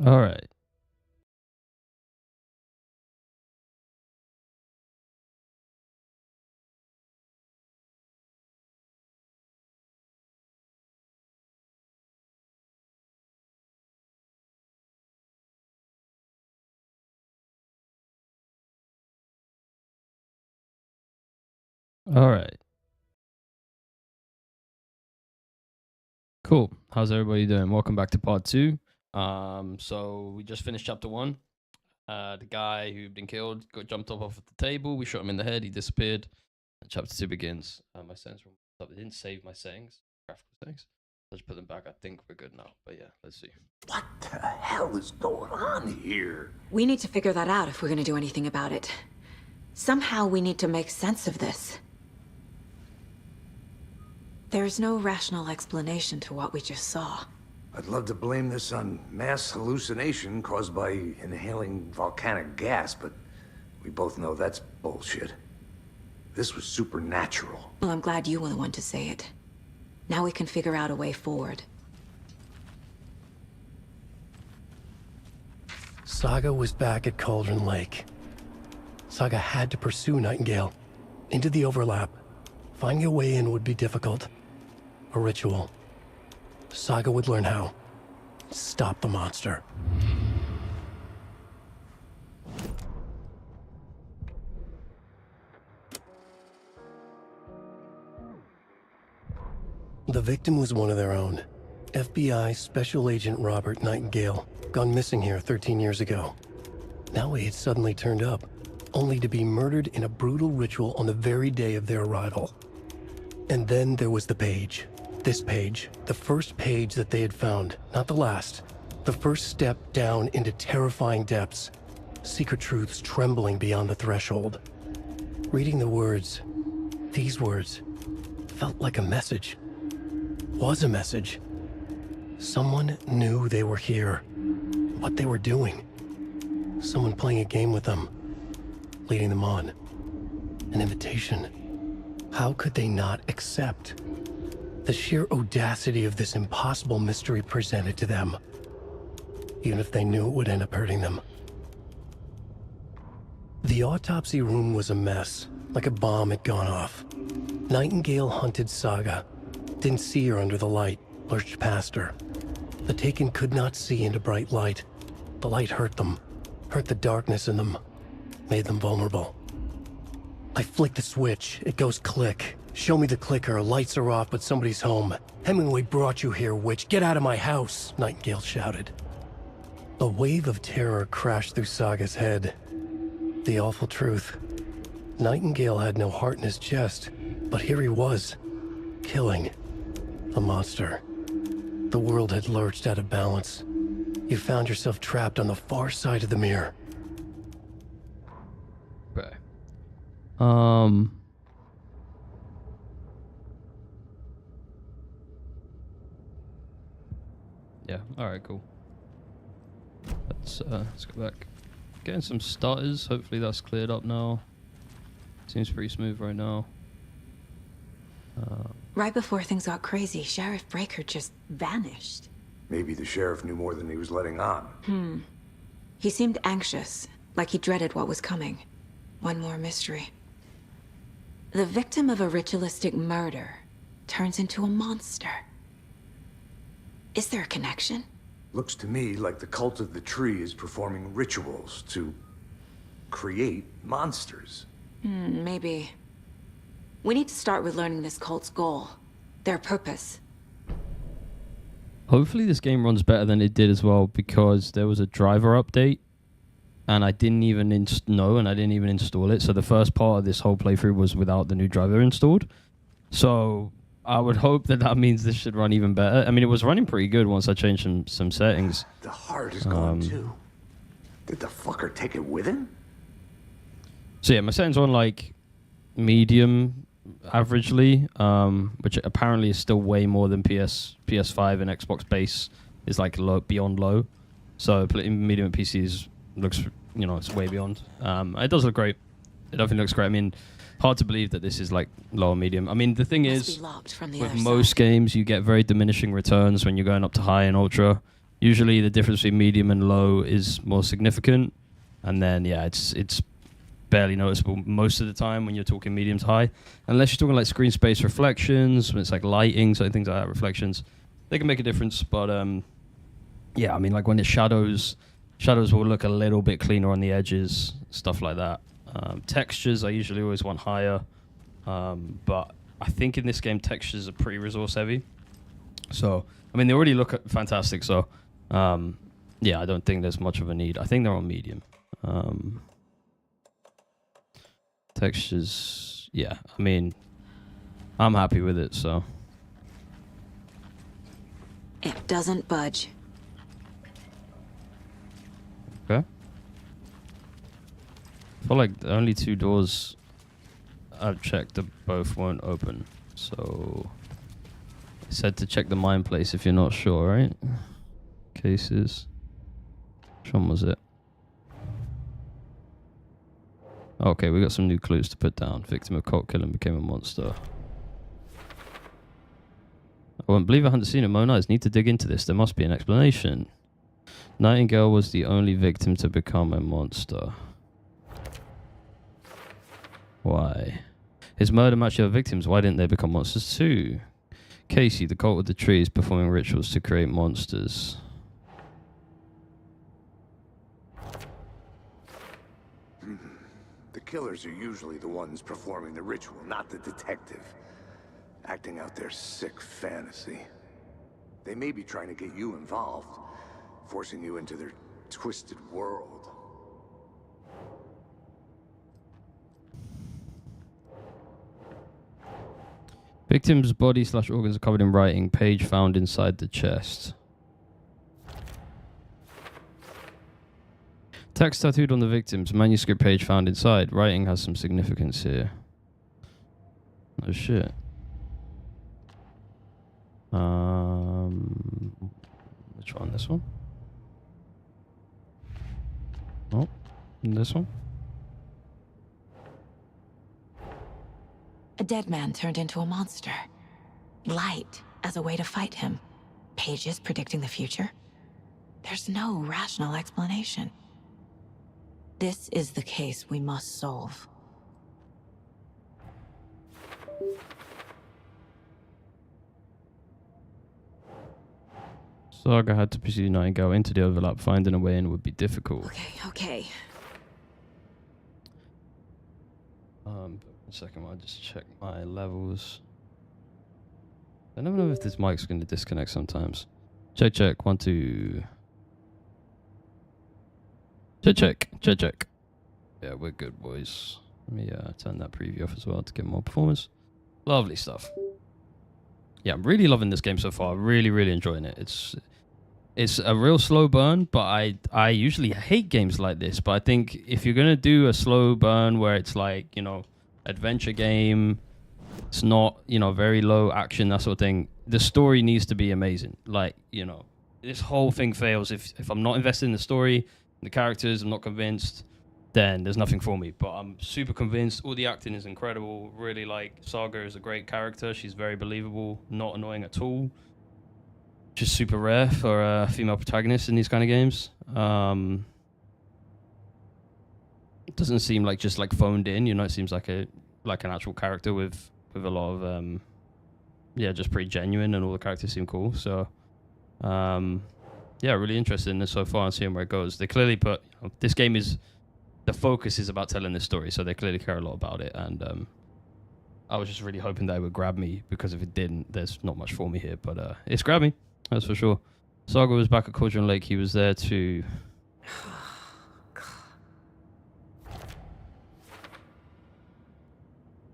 All right. All right. Cool. How's everybody doing? Welcome back to part two. So we just finished chapter one. The guy who'd been killed got jumped off the table. We shot him in the head. He disappeared. And chapter two begins. My settings were up. They didn't save my settings, graphical settings. Let's put them back. I think we're good now. But yeah, let's see. What the hell is going on here? We need to figure that out if we're gonna do anything about it. Somehow we need to make sense of this. There's no rational explanation to what we just saw. I'd love to blame this on mass hallucination caused by inhaling volcanic gas, but we both know that's bullshit. This was supernatural. Well, I'm glad you were the one to say it. Now we can figure out a way forward. Saga was back at Cauldron Lake. Saga had to pursue Nightingale into the overlap. Finding a way in would be difficult. A ritual. Saga would learn how. Stop the monster. The victim was one of their own. FBI Special Agent Robert Nightingale, gone missing here 13 years ago. Now he had suddenly turned up, only to be murdered in a brutal ritual on the very day of their arrival. And then there was the page. This page, the first page that they had found, not the last. The first step down into terrifying depths. Secret truths trembling beyond the threshold. Reading the words, these words, felt like a message. Was a message. Someone knew they were here. What they were doing. Someone playing a game with them. Leading them on. An invitation. How could they not accept? The sheer audacity of this impossible mystery presented to them. Even if they knew it would end up hurting them. The autopsy room was a mess, like a bomb had gone off. Nightingale hunted Saga. Didn't see her under the light, lurched past her. The Taken could not see into bright light. The light hurt them, hurt the darkness in them, made them vulnerable. I flick the switch, it goes click. Show me the clicker, lights are off, but somebody's home. Hemingway brought you here, witch. Get out of my house, Nightingale shouted. A wave of terror crashed through Saga's head. The awful truth. Nightingale had no heart in his chest, but here he was, killing a monster. The world had lurched out of balance. You found yourself trapped on the far side of the mirror. Okay. Yeah. All right. Cool. Let's go back. Getting some stutters. Hopefully that's cleared up now. Seems pretty smooth right now. Right before things got crazy, Sheriff Breaker just vanished. Maybe the sheriff knew more than he was letting on. He seemed anxious, like he dreaded what was coming. One more mystery. The victim of a ritualistic murder turns into a monster. Is there a connection? Looks to me like the cult of the tree is performing rituals to create monsters. Maybe. We need to start with learning this cult's goal. Their purpose. Hopefully this game runs better than it did as well, because there was a driver update and I didn't even know, and I didn't even install it. So the first part of this whole playthrough was without the new driver installed. So I would hope that that means this should run even better. I mean, it was running pretty good once I changed some settings. The heart is gone too. Did the fucker take it with him? So yeah, my settings are on like medium averagely, which apparently is still way more than PS5 and Xbox base is like low, beyond low. So medium at PCs looks, you know, it's way beyond. It does look great. It definitely looks great. I mean, hard to believe that this is like low or medium. I mean, the thing is, with most games, you get very diminishing returns when you're going up to high and ultra. Usually the difference between medium and low is more significant, and then yeah, it's barely noticeable most of the time when you're talking medium to high, unless you're talking like screen space reflections, when it's like lighting, so things like that, reflections, they can make a difference. But yeah, I mean, like when it's shadows will look a little bit cleaner on the edges, stuff like that. Textures I usually always want higher, but I think in this game textures are pretty resource heavy, so I mean they already look fantastic, so yeah, I don't think there's much of a need. I think they're on medium. Textures, yeah, I mean, I'm happy with it, so. It doesn't budge. Okay. I feel like the only 2 doors I've checked that both won't open, so. It said to check the mine place if you're not sure, right? Cases. Which one was it? Okay, we got some new clues to put down. Victim of cult killing became a monster. I won't believe I hadn't seen it. Mona eyes need to dig into this. There must be an explanation. Nightingale was the only victim to become a monster. Why? His murder matched other victims. Why didn't they become monsters too? Casey, the cult with the trees, performing rituals to create monsters. The killers are usually the ones performing the ritual, not the detective. Acting out their sick fantasy. They may be trying to get you involved, forcing you into their twisted world. Victim's body/organs are covered in writing. Page found inside the chest. Text tattooed on the victims. Manuscript page found inside. Writing has some significance here. Oh shit. Which one? This one? Oh, this one? A dead man turned into a monster. Light as a way to fight him. Pages predicting the future. There's no rational explanation. This is the case we must solve. Saga had to pursue Nightingale into the overlap. Finding a way in would be difficult. Okay. A second, I'll just check my levels. I never know if this mic's going to disconnect sometimes. Check. 1, 2. Check. Yeah, we're good, boys. Let me turn that preview off as well to get more performance. Lovely stuff. Yeah, I'm really loving this game so far. Really enjoying it. It's a real slow burn, but I usually hate games like this. But I think if you're gonna do a slow burn where it's like, you know, adventure game, it's not, you know, very low action, that sort of thing, the story needs to be amazing. Like, you know, this whole thing fails if I'm not invested in the story, the characters, I'm not convinced, then there's nothing for me. But I'm super convinced. All the acting is incredible. Really, like, Saga is a great character. She's very believable, not annoying at all. Just super rare for a female protagonist in these kind of games. It doesn't seem like just like phoned in, you know. It seems like an actual character with a lot of yeah, just pretty genuine, and all the characters seem cool. So yeah, really interested in this so far and seeing where it goes. They clearly put, you know, this game is, the focus is about telling this story, so they clearly care a lot about it. And I was just really hoping that it would grab me, because if it didn't, there's not much for me here. But it's grabbed me, that's for sure. Saga was back at Cauldron Lake. He was there too.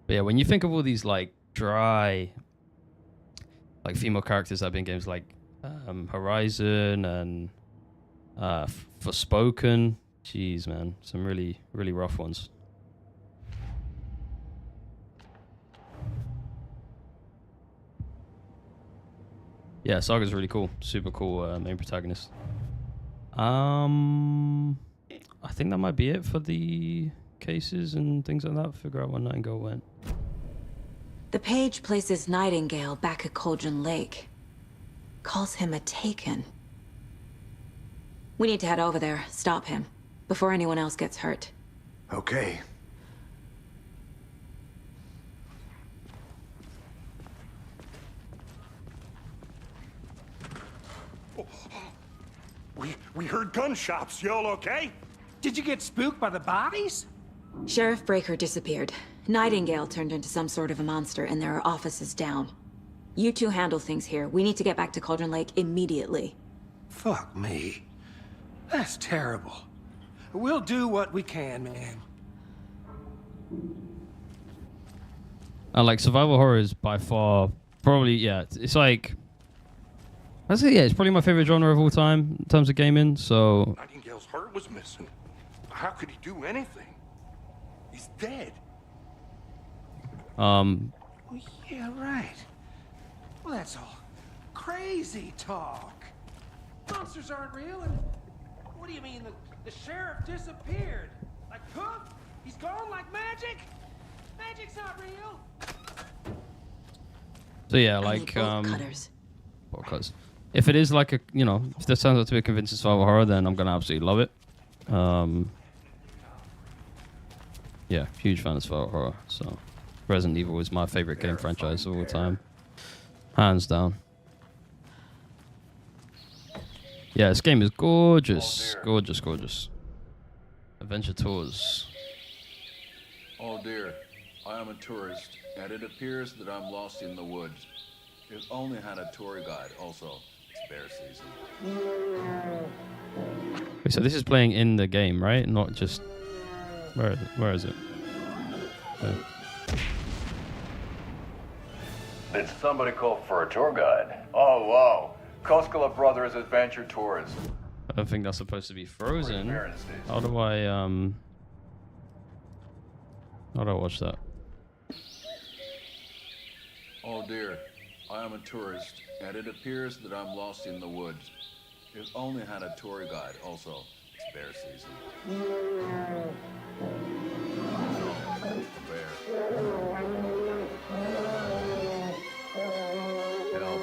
But yeah, when you think of all these like dry, like female characters that have been in games like Horizon and Forspoken, jeez, man, some really rough ones. Yeah, Saga's really cool, super cool main protagonist. I think that might be it for the cases and things like that. Figure out where Nightingale went. The page places Nightingale back at Cauldron Lake. Calls him a Taken. We need to head over there, stop him, before anyone else gets hurt. Okay. We heard gunshots. You all okay? Did you get spooked by the bodies? Sheriff Breaker disappeared. Nightingale turned into some sort of a monster, and there are offices down. You two handle things here. We need to get back to Cauldron Lake immediately. Fuck me. That's terrible. We'll do what we can, man. Like survival horror is by far probably it's like I say it's probably my favorite genre of all time in terms of gaming. So Nightingale's heart was missing. How could he do anything? He's dead. Well, yeah, right. Well, that's all crazy talk. Monsters aren't real, and what do you mean the sheriff disappeared? Like poof? He's gone like magic? Magic's not real. so yeah, I need like bolt cutters. because if it is like a if this turns out to be a convincing survival horror, then I'm gonna absolutely love it. Yeah, huge fan of survival horror. So Resident Evil is my favorite game franchise of all time, hands down. Yeah, this game is gorgeous, gorgeous, gorgeous. Adventure Tours. Oh dear, I am a tourist, and it appears that I'm lost in the woods. If only had a tour guide. Also, it's bear season. Wait, so this is playing in the game, right? Not just where is it? Where is it? Did somebody call for a tour guide? Oh wow, Koskela Brothers Adventure Tours. I don't think that's supposed to be frozen. Parents days. How do I watch that? Oh dear, I am a tourist, and it appears that I'm lost in the woods. If only had a tour guide. Also, it's bear season. Oh, a bear. Help.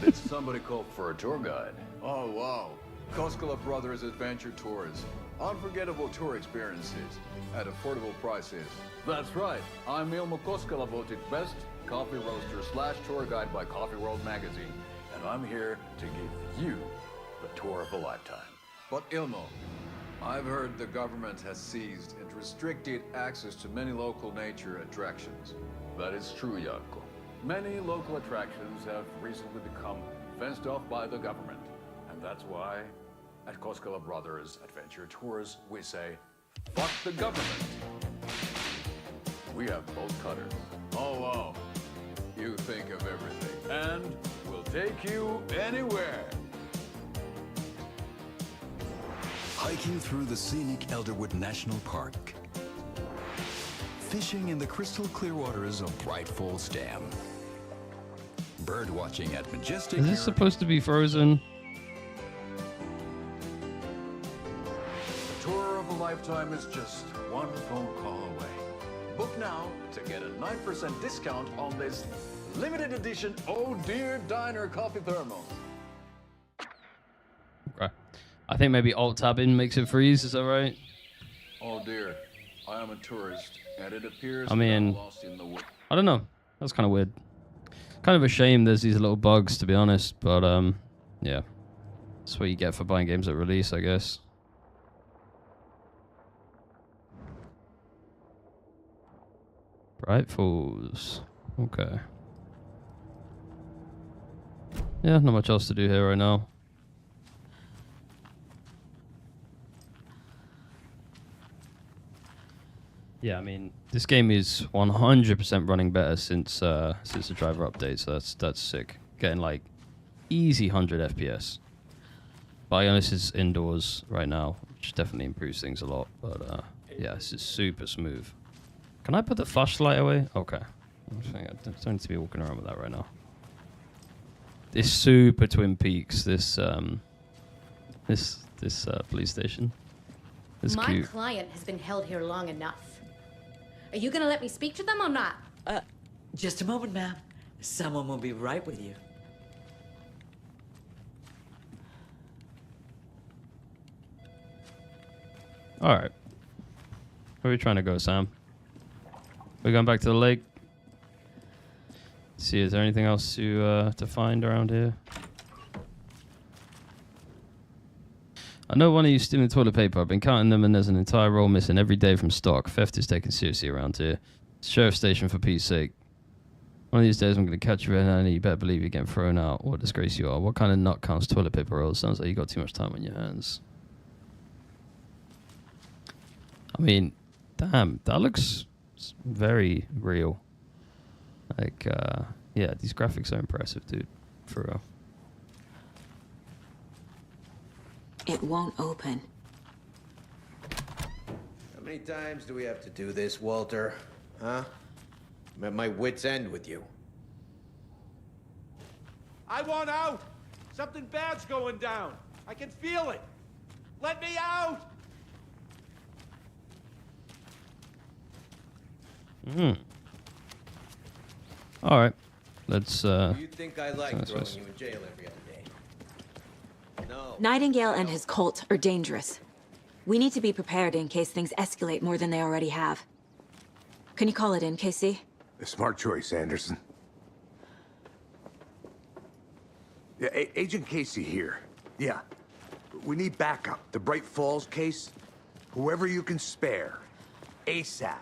Did somebody call for a tour guide? Oh wow, Koskela Brothers Adventure Tours. Unforgettable tour experiences at affordable prices. That's right, I'm Ilmo Koskela, voted best coffee roaster / tour guide by Coffee World magazine, and I'm here to give you the tour of a lifetime. But Ilmo, I've heard the government has seized and restricted access to many local nature attractions. That is true, Jarkko. Many local attractions have recently become fenced off by the government, and that's why at Koskela Brothers Adventure Tours, we say, fuck the government. We have bolt cutters. Oh, wow. You think of everything. And we'll take you anywhere. Hiking through the scenic Elderwood National Park. Fishing in the crystal clear waters of Bright Falls Dam. Bird watching at majestic... Is this supposed to be frozen? Tour of a lifetime is just one phone call away. Book now to get a 9% discount on this limited edition Oh Dear Diner coffee thermos. Okay. I think maybe Alt-tabbing makes it freeze, is that right? Oh dear, I am a tourist, and it appears I mean, that I'm lost in the woods. I don't know. That's kind of weird. Kind of a shame there's these little bugs, to be honest, but yeah. That's what you get for buying games at release, I guess. Bright Falls. Okay. Yeah, not much else to do here right now. Yeah, I mean, this game is 100% running better since the driver update, so that's sick. Getting like easy 100 FPS. Bionis is indoors right now, which definitely improves things a lot. But yeah, this is super smooth. Can I put the flashlight away? Okay. I don't need to be walking around with that right now. It's super Twin Peaks. This police station. It's My cute. client has been held here long enough. Are you gonna let me speak to them or not? Just a moment, ma'am. Someone will be right with you. All right. Where are we trying to go, Sam? We're going back to the lake. See, is there anything else to find around here? I know one of you stealing toilet paper. I've been counting them, and there's an entire roll missing every day from stock. Theft is taken seriously around here. Sheriff station, for Pete's sake. One of these days, I'm going to catch you, and you better believe you're getting thrown out. What a disgrace you are. What kind of nut counts toilet paper rolls? Sounds like you got too much time on your hands. I mean, damn, that looks very real. Like, yeah, these graphics are impressive, dude. For real. It won't open. How many times do we have to do this, Walter? Huh? I'm at my wit's end with you. I want out! Something bad's going down. I can feel it. Let me out! All right. Let's, Do you think I like let's- throwing you in jail every other day? No. Nightingale and his cult are dangerous. We need to be prepared in case things escalate more than they already have. Can you call it in, Casey? A smart choice, Anderson. Yeah, Agent Casey here. Yeah. We need backup. The Bright Falls case. Whoever you can spare. ASAP.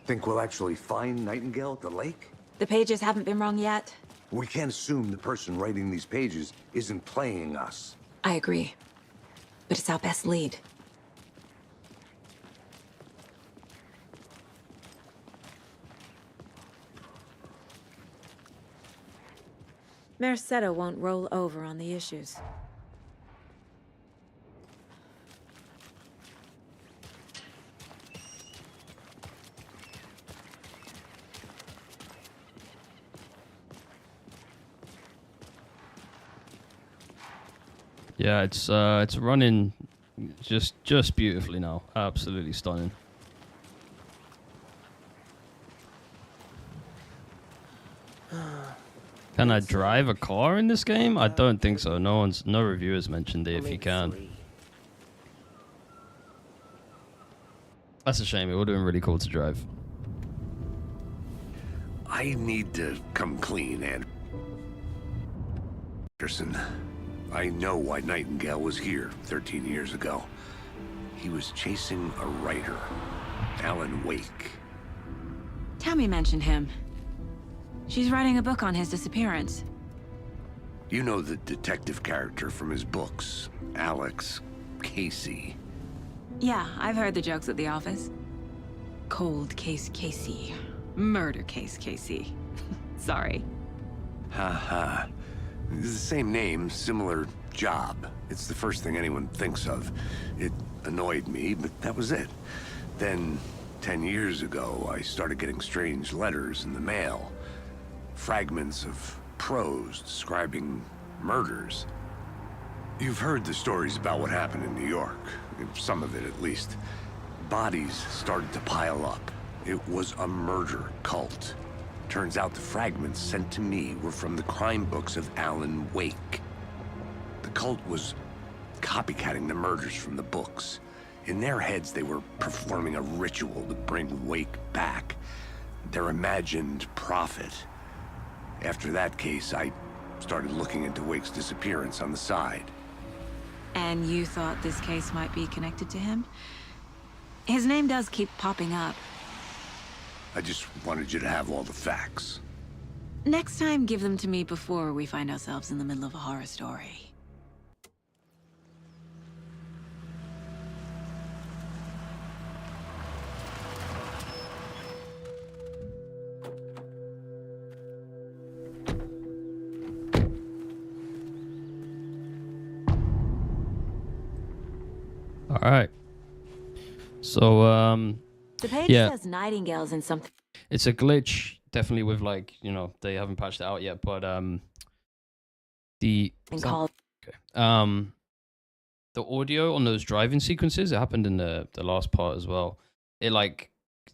Think we'll actually find Nightingale at the lake? The pages haven't been wrong yet. We can't assume the person writing these pages isn't playing us. I agree. But it's our best lead. Mercado won't roll over on the issues. yeah, it's running just beautifully now. Absolutely stunning. Can I drive a car in this game? I don't think so. No reviewers mentioned it if you can. That's a shame. It would have been really cool to drive. I need to come clean, Anderson. I know why Nightingale was here 13 years ago. He was chasing a writer, Alan Wake. Tammy mentioned him. She's writing a book on his disappearance. You know the detective character from his books, Alex Casey. Yeah, I've heard the jokes at the office. Cold case Casey. Murder case Casey. Sorry. Ha. It's the same name, similar job. It's the first thing anyone thinks of. It annoyed me, but that was it. Then, 10 years ago, I started getting strange letters in the mail. Fragments of prose describing murders. You've heard the stories about what happened in New York. Some of it, at least. Bodies started to pile up. It was a murder cult. Turns out the fragments sent to me were from the crime books of Alan Wake. The cult was copycatting the murders from the books. In their heads, they were performing a ritual to bring Wake back. Their imagined prophet. After that case, I started looking into Wake's disappearance on the side. And you thought this case might be connected to him? His name does keep popping up. I just wanted you to have all the facts. Next time, give them to me before we find ourselves in the middle of a horror story. All right. So, The page yeah. says Nightingale's in something. It's a glitch, definitely with like, you know, they haven't patched it out yet, but the Called. okay. The audio on those driving sequences, it happened in the last part as well. It like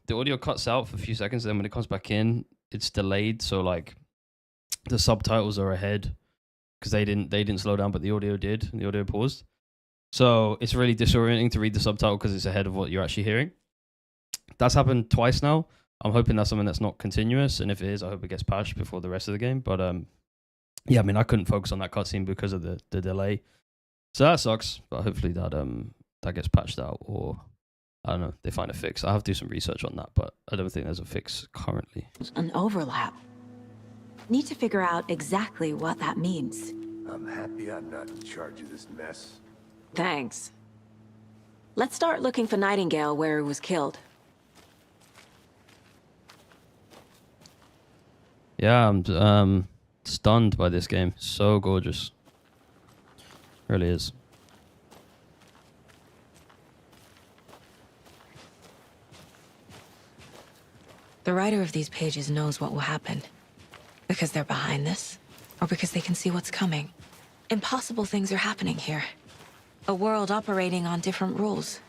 the audio cuts out for a few seconds, then when it comes back in, it's delayed. So like the subtitles are ahead because they didn't slow down, but the audio did, and the audio paused. So it's really disorienting to read the subtitle because it's ahead of what you're actually hearing. That's happened twice now. I'm hoping that's something that's not continuous, and if it is, I hope it gets patched before the rest of the game. But yeah, I mean, I couldn't focus on that cutscene because of the delay, so that sucks. But hopefully that gets patched out, or I don't know, they find a fix. I have to do some research on that, but I don't think there's a fix currently. An overlap. Need to figure out exactly what that means. I'm happy I'm not in charge of this mess. Thanks. Let's start looking for Nightingale where he was killed. Yeah, I'm stunned by this game. So gorgeous. Really is. The writer of these pages knows what will happen. Because they're behind this, or because they can see what's coming. Impossible things are happening here. A world operating on different rules.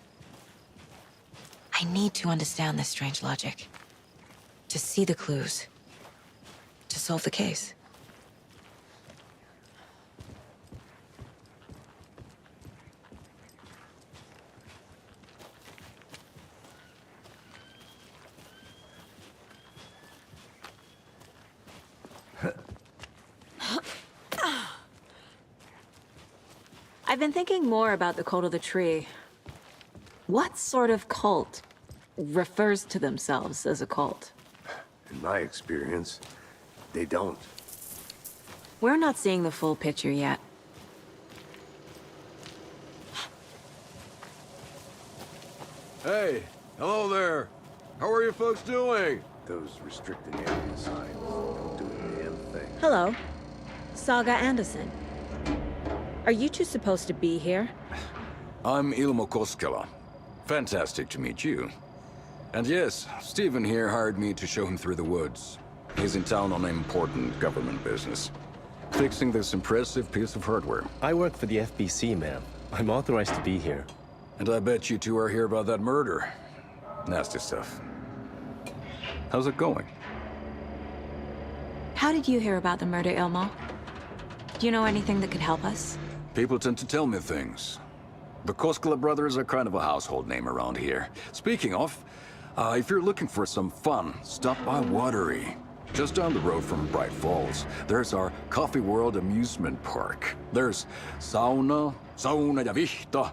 I need to understand this strange logic. To see the clues. To solve the case. I've been thinking more about the Cult of the Tree. What sort of cult refers to themselves as a cult? In my experience, they don't. We're not seeing the full picture yet. Hey, hello there. How are you folks doing? Those restricted area signs don't do a damn thing. Hello. Saga Anderson. Are you two supposed to be here? I'm Ilmo Koskela. Fantastic to meet you. And yes, Stephen here hired me to show him through the woods. He's in town on important government business, fixing this impressive piece of hardware. I work for the FBC, ma'am. I'm authorized to be here. And I bet you two are here about that murder. Nasty stuff. How's it going? How did you hear about the murder, Ilmo? Do you know anything that could help us? People tend to tell me things. The Koskela brothers are kind of a household name around here. Speaking of, if you're looking for some fun, stop by Watery. Just down the road from Bright Falls, there's our Coffee World amusement park. There's sauna ja vihta.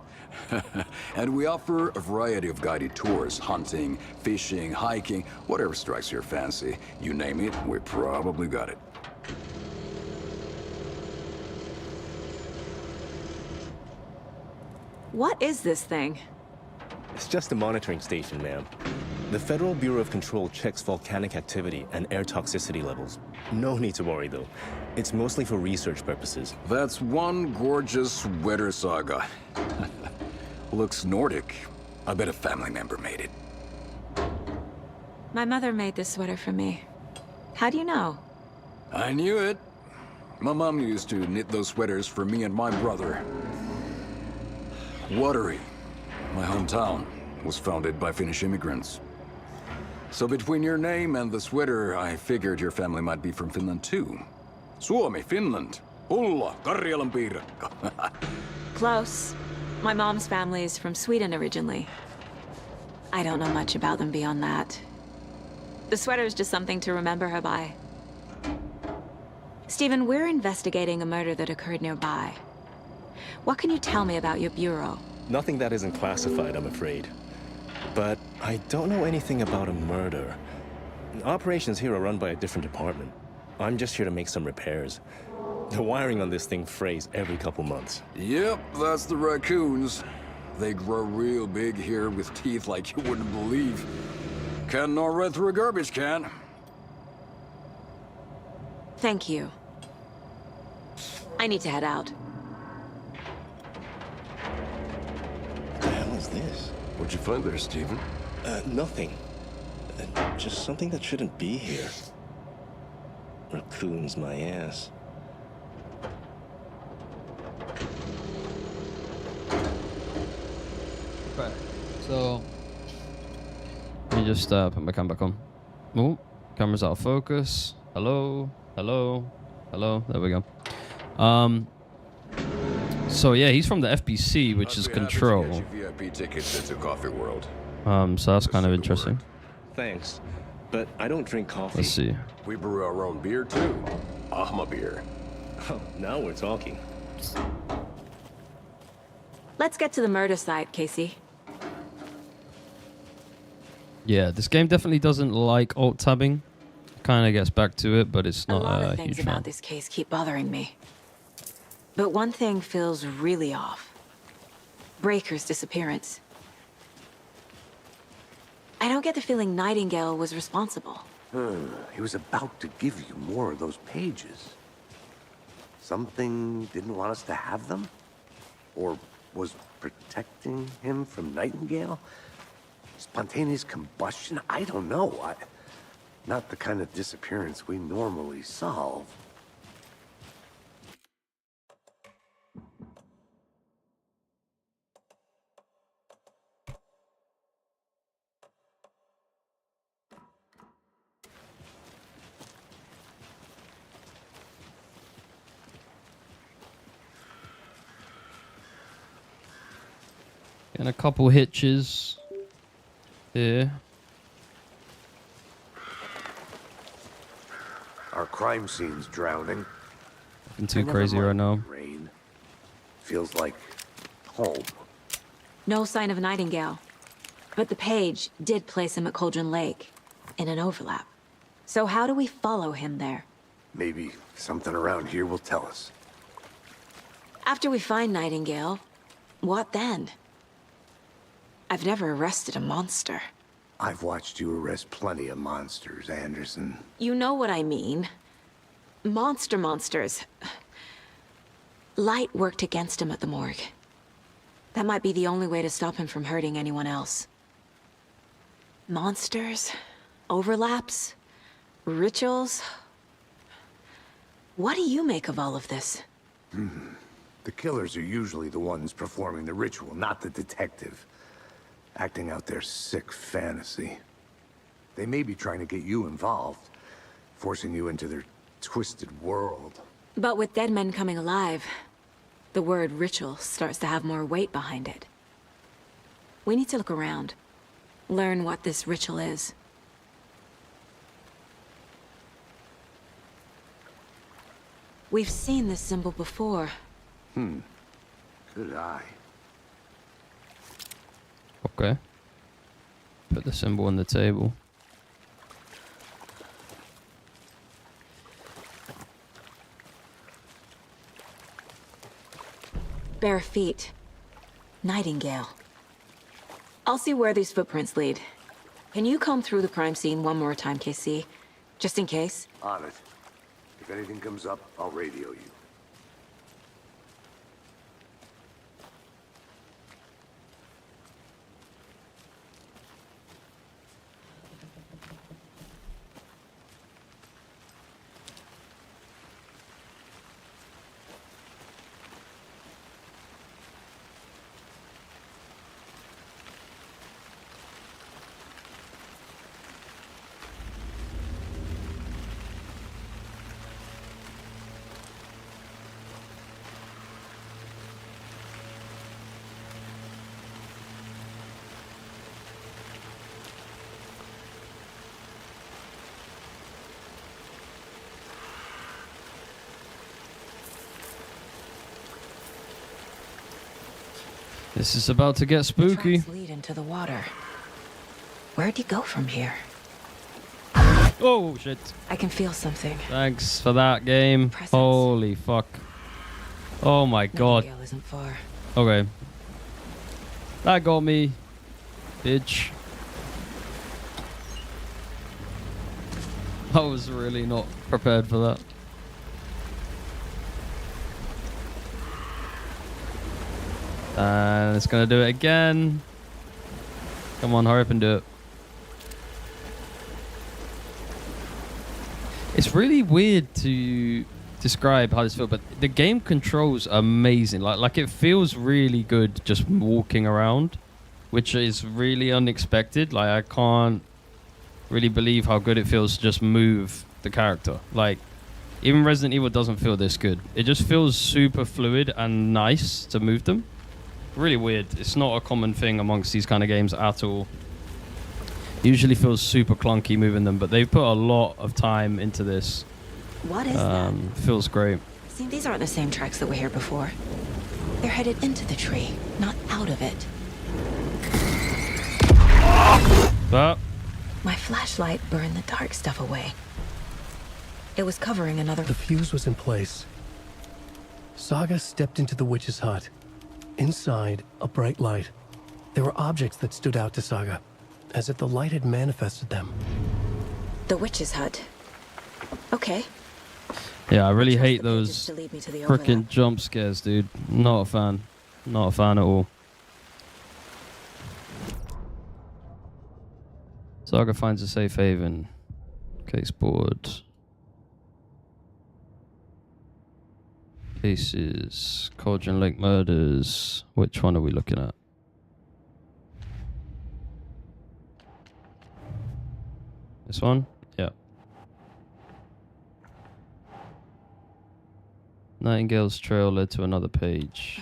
And we offer a variety of guided tours, hunting, fishing, hiking, whatever strikes your fancy. You name it, we probably got it. What is this thing? It's just a monitoring station, ma'am. The Federal Bureau of Control checks volcanic activity and air toxicity levels. No need to worry, though. It's mostly for research purposes. That's one gorgeous sweater, Saga. Looks Nordic. I bet a family member made it. My mother made this sweater for me. How do you know? I knew it. My mom used to knit those sweaters for me and my brother. Watery, my hometown, was founded by Finnish immigrants. So between your name and the sweater, I figured your family might be from Finland too. Suomi, Finland. Ulla, Karjalan piirakka. Close. My mom's family is from Sweden originally. I don't know much about them beyond that. The sweater is just something to remember her by. Stephen, we're investigating a murder that occurred nearby. What can you tell me about your bureau? Nothing that isn't classified, I'm afraid. But I don't know anything about a murder. Operations here are run by a different department. I'm just here to make some repairs. The wiring on this thing frays every couple months. Yep, that's the raccoons. They grow real big here with teeth like you wouldn't believe. Can't gnaw right through a garbage can. Thank you. I need to head out. What the hell is this? What'd you find there, Stephen? Nothing. Just something that shouldn't be here. Raccoons, my ass. Okay, so Let me just put my cam back on. Oh, camera's out of focus. Hello, hello, hello. There we go. So yeah, he's from the FBC, which is Control. VIP tickets into Coffee World. So that's kind of interesting. Thanks, but I don't drink coffee. Let's see. We brew our own beer too. Ahma beer. Oh, now we're talking. Let's get to the murder site, Casey. Yeah, this game definitely doesn't like alt-tabbing. Kind of gets back to it, but it's not a lot of a things huge about fan. this case keep bothering me. But one thing feels really off. Breaker's disappearance. I don't get the feeling Nightingale was responsible. He was about to give you more of those pages. Something didn't want us to have them? Or was protecting him from Nightingale? Spontaneous combustion? I don't know. Not the kind of disappearance we normally solve. And a couple hitches here. Our crime scene's drowning. Nothing too crazy right now. Rain. Feels like home. No sign of Nightingale. But the page did place him at Cauldron Lake, in an overlap. So how do we follow him there? Maybe something around here will tell us. After we find Nightingale, what then? I've never arrested a monster. I've watched you arrest plenty of monsters, Anderson. You know what I mean. Monsters. Light worked against him at the morgue. That might be the only way to stop him from hurting anyone else. Monsters? Overlaps? Rituals? What do you make of all of this? The killers are usually the ones performing the ritual, not the detective. Acting out their sick fantasy. They may be trying to get you involved, forcing you into their twisted world. But with dead men coming alive, the word ritual starts to have more weight behind it. We need to look around. Learn what this ritual is. We've seen this symbol before. Good eye. Okay. Put the symbol on the table. Bare feet. Nightingale. I'll see where these footprints lead. Can you comb through the crime scene one more time, KC? Just in case? On it. If anything comes up, I'll radio you. This is about to get spooky. The tracks lead into the water. Where'd you go from here? Oh, shit. I can feel something. Thanks for that, game. Presence. Holy fuck. Oh my god. Nightingale isn't far. Okay. That got me. Bitch. I was really not prepared for that. And it's gonna do it again. Come on, hurry up and do it. It's really weird to describe how this feels, but the game controls are amazing. Like it feels really good just walking around, which is really unexpected. Like I can't really believe how good it feels to just move the character. Like, even Resident Evil doesn't feel this good. It just feels super fluid and nice to move them. Really weird. It's not a common thing amongst these kind of games at all. Usually feels super clunky moving them, but they've put a lot of time into this. What is that? Feels great. See, these aren't the same tracks that were here before. They're headed into the tree, not out of it. But My flashlight burned the dark stuff away. It was covering another... The fuse was in place. Saga stepped into the witch's hut. Inside, a bright light. There were objects that stood out to Saga, as if the light had manifested them. The witch's hut. Okay. yeah, I really hate Trust the pages those to lead me to the freaking overlap. jump scares, dude. Not a fan. Not a fan at all. Saga finds a safe haven. Case board. Cases. Cauldron Lake murders. Which one are we looking at? This one? Yeah. Nightingale's trail led to another page.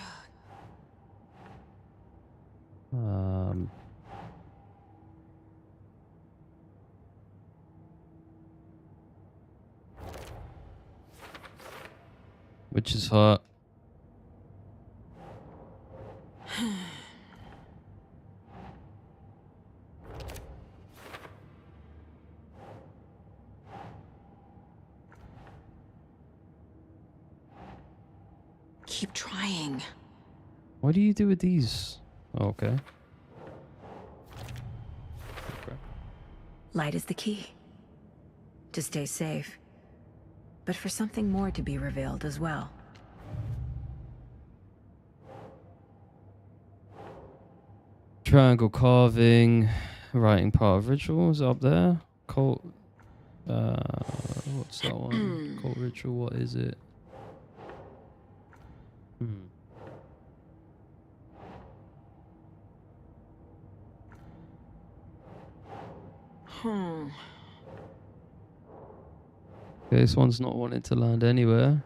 Witch's hut. Keep trying. What do you do with these? Oh, okay. Light is the key. To stay safe. But for something more to be revealed as well. Triangle carving. Writing part of rituals up there. Cult. What's that one? Cult ritual. What is it? Okay, this one's not wanting to land anywhere.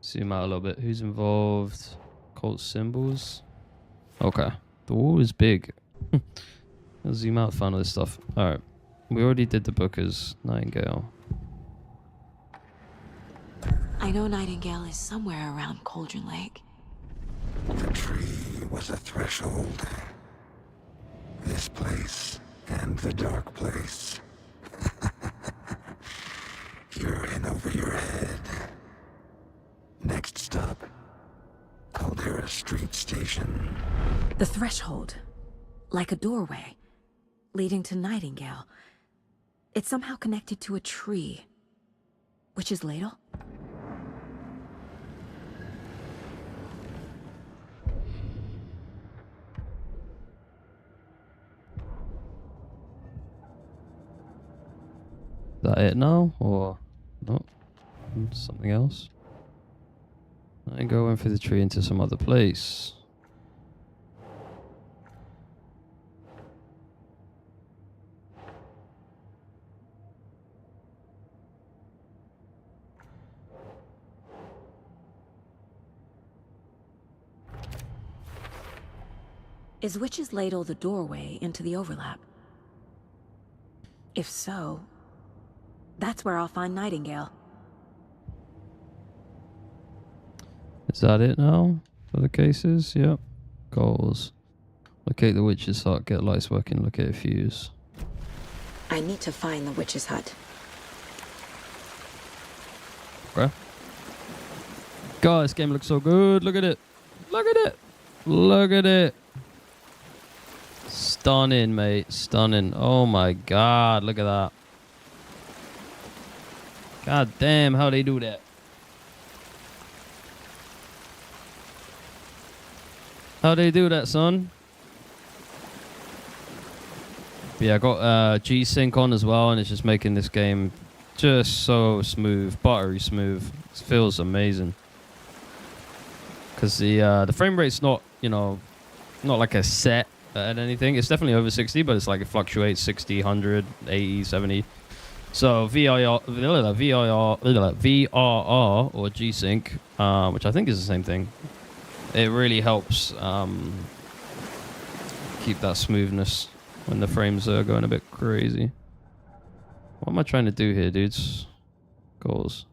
Zoom out a little bit. Who's involved? Cult symbols. Okay. The wall is big. I'll zoom out, find all this stuff. Alright. We already did the Bookers. Nightingale. I know Nightingale is somewhere around Cauldron Lake. The tree was a threshold. This place and the dark place. You're in over your head. Next stop, Caldera Street Station. The threshold. Like a doorway. Leading to Nightingale. It's somehow connected to a tree. Witch's ladle? Is that it now? Or no? Something else? I go in through the tree into some other place. Is Witch's ladle the doorway into the overlap? If so, that's where I'll find Nightingale. Is that it now? For the cases? Yep. Goals. Locate the witch's hut, get lights working, locate a fuse. I need to find the Witch's hut. Okay. God, this game looks so good. Look at it. Look at it. Look at it. Stunning, mate. Stunning. Oh my god, look at that. God damn, how they do that. How they do that, son? But yeah, I got G-Sync on as well, and it's just making this game just so smooth, buttery smooth. It feels amazing. Because the frame rate's not, you know, not like a set at anything. It's definitely over 60, but it's like it fluctuates 60, 100, 80, 70. So VRR or G-Sync, which I think is the same thing, it really helps keep that smoothness when the frames are going a bit crazy. What am I trying to do here, dudes? Goals.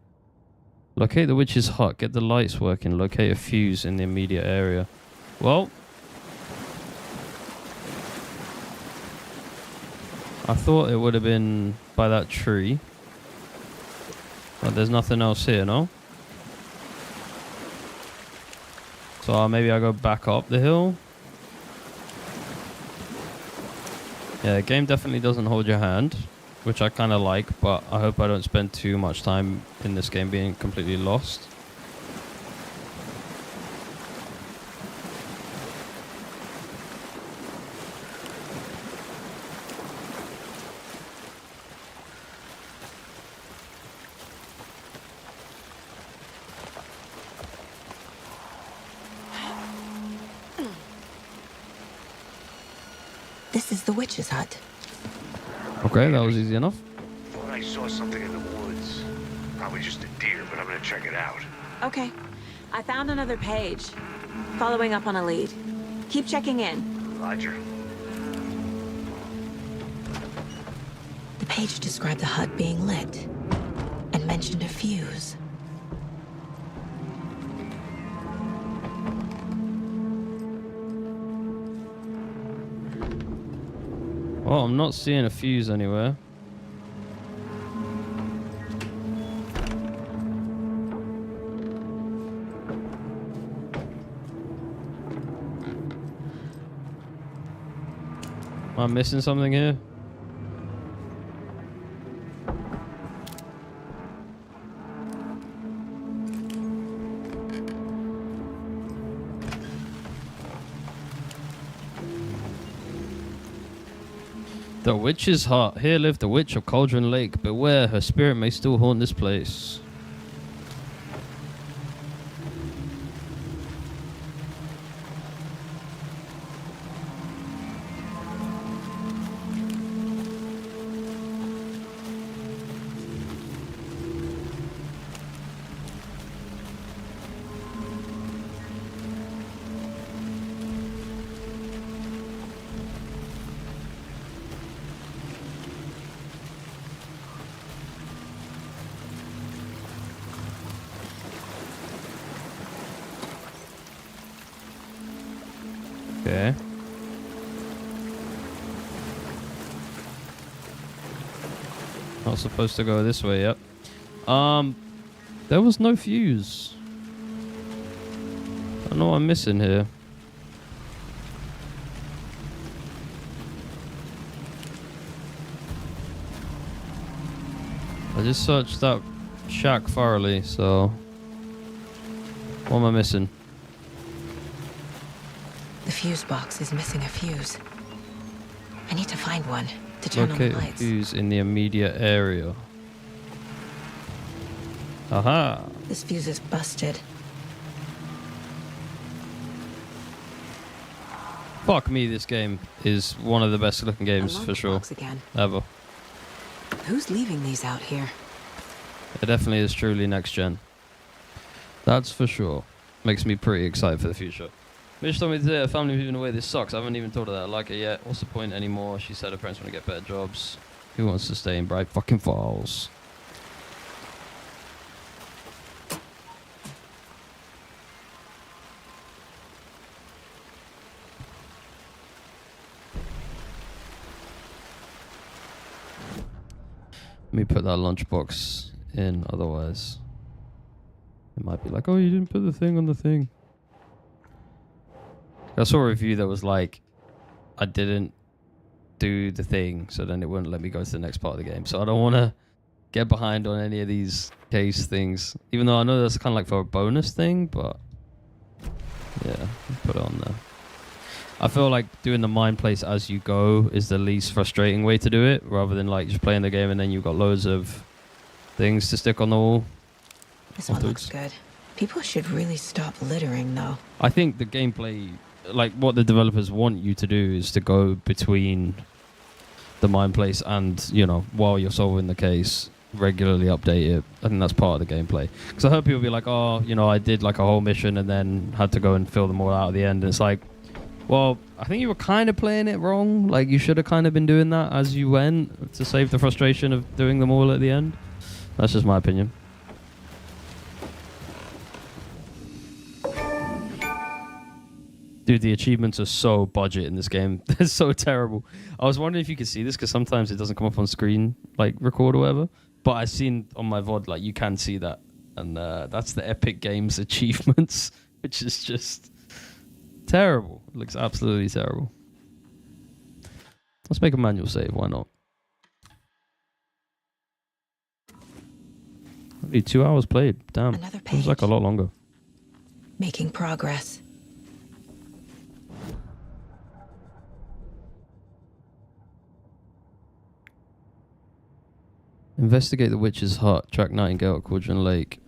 Locate the witch's hut. Get the lights working. Locate a fuse in the immediate area. Well, I thought it would have been by that tree. But there's nothing else here, no? So maybe I go back up the hill. Yeah, the game definitely doesn't hold your hand, which I kind of like, but I hope I don't spend too much time in this game being completely lost. This is the witch's hut. Okay, that was easy enough. Thought I saw something in the woods. Probably just a deer, but I'm gonna check it out. Okay. I found another page. Following up on a lead. Keep checking in. Roger. The page described the hut being lit and mentioned a fuse. Well, I'm not seeing a fuse anywhere. Am I missing something here? The witch's hut. Here lived the witch of Cauldron Lake. Beware, her spirit may still haunt this place. Okay. Not supposed to go this way, yep. There was no fuse. I don't know what I'm missing here. I just searched that shack thoroughly, so what am I missing? The fuse box is missing a fuse. I need to find one to turn Locate on a the lights. fuse in the immediate area. Aha! This fuse is busted. Fuck me, this game is one of the best looking games Unlock for the sure. box again. Ever. Who's leaving these out here? It definitely is truly next gen. That's for sure. Makes me pretty excited for the future. Mitch told me today her family moving away. This sucks. I haven't even told her that I like her yet. What's the point anymore? She said her parents want to get better jobs. Who wants to stay in Bright fucking Falls? Let me put that lunchbox in, otherwise it might be like, oh, you didn't put the thing on the thing. I saw a review that was like, I didn't do the thing, so then it wouldn't let me go to the next part of the game. So I don't want to get behind on any of these case things, even though I know that's kind of like for a bonus thing, but yeah, put it on there. I feel like doing the mind place as you go is the least frustrating way to do it, rather than like just playing the game and then you've got loads of things to stick on the wall. This one looks good. People should really stop littering, though. I think the gameplay like what the developers want you to do is to go between the mind place and, you know, while you're solving the case, regularly update it. I think that's part of the gameplay. Because I heard people be like, oh, you know, I did like a whole mission and then had to go and fill them all out at the end. And it's like, well, I think you were kind of playing it wrong. Like, you should have kind of been doing that as you went to save the frustration of doing them all at the end. That's just my opinion. Dude, the achievements are so budget in this game. They're so terrible. I was wondering if you could see this, because sometimes it doesn't come up on screen, like record or whatever. But I've seen on my VOD, like, you can see that. And that's the Epic Games achievements, which is just terrible. It looks absolutely terrible. Let's make a manual save, why not? Only 2 hours played. Damn. Another It was like a lot longer. Making progress. Investigate the witch's hut. Track Nightingale at Cauldron Lake.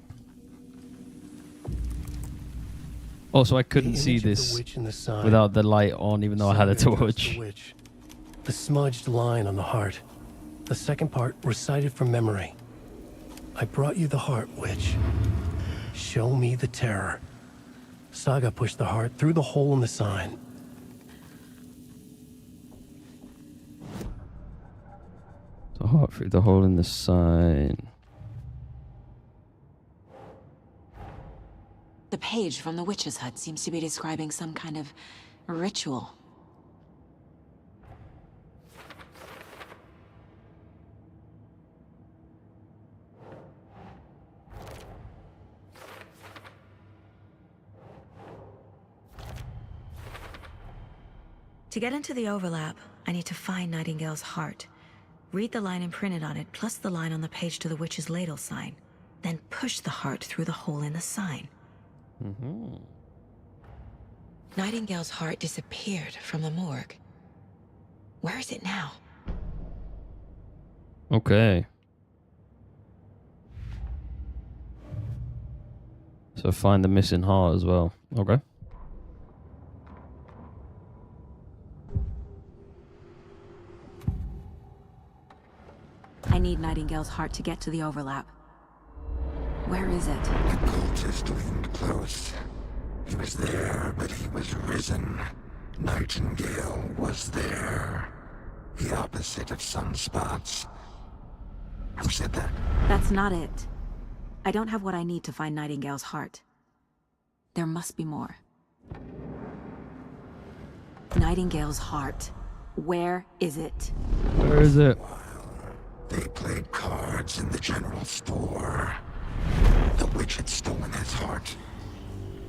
Oh, so I couldn't see this without the light on, even though I had a torch. The smudged line on the heart. The second part recited from memory. I brought you the heart, witch. Show me the terror. Saga pushed the heart through the hole in the sign. The heart through the hole in the sign. The page from the witch's hut seems to be describing some kind of ritual. To get into the overlap, I need to find Nightingale's heart. Read the line imprinted on it, plus the line on the page to the witch's ladle sign. Then push the heart through the hole in the sign. Mm-hmm. Nightingale's heart disappeared from the morgue. Where is it now? Okay. So find the missing heart as well. Okay. I need Nightingale's heart to get to the overlap. Where is it? The cultist leaned close. He was there, but he was risen. Nightingale was there. The opposite of sunspots. Who said that? That's not it. I don't have what I need to find Nightingale's heart. There must be more. Nightingale's heart. Where is it? Where is it? They played cards in the general store. The witch had stolen his heart.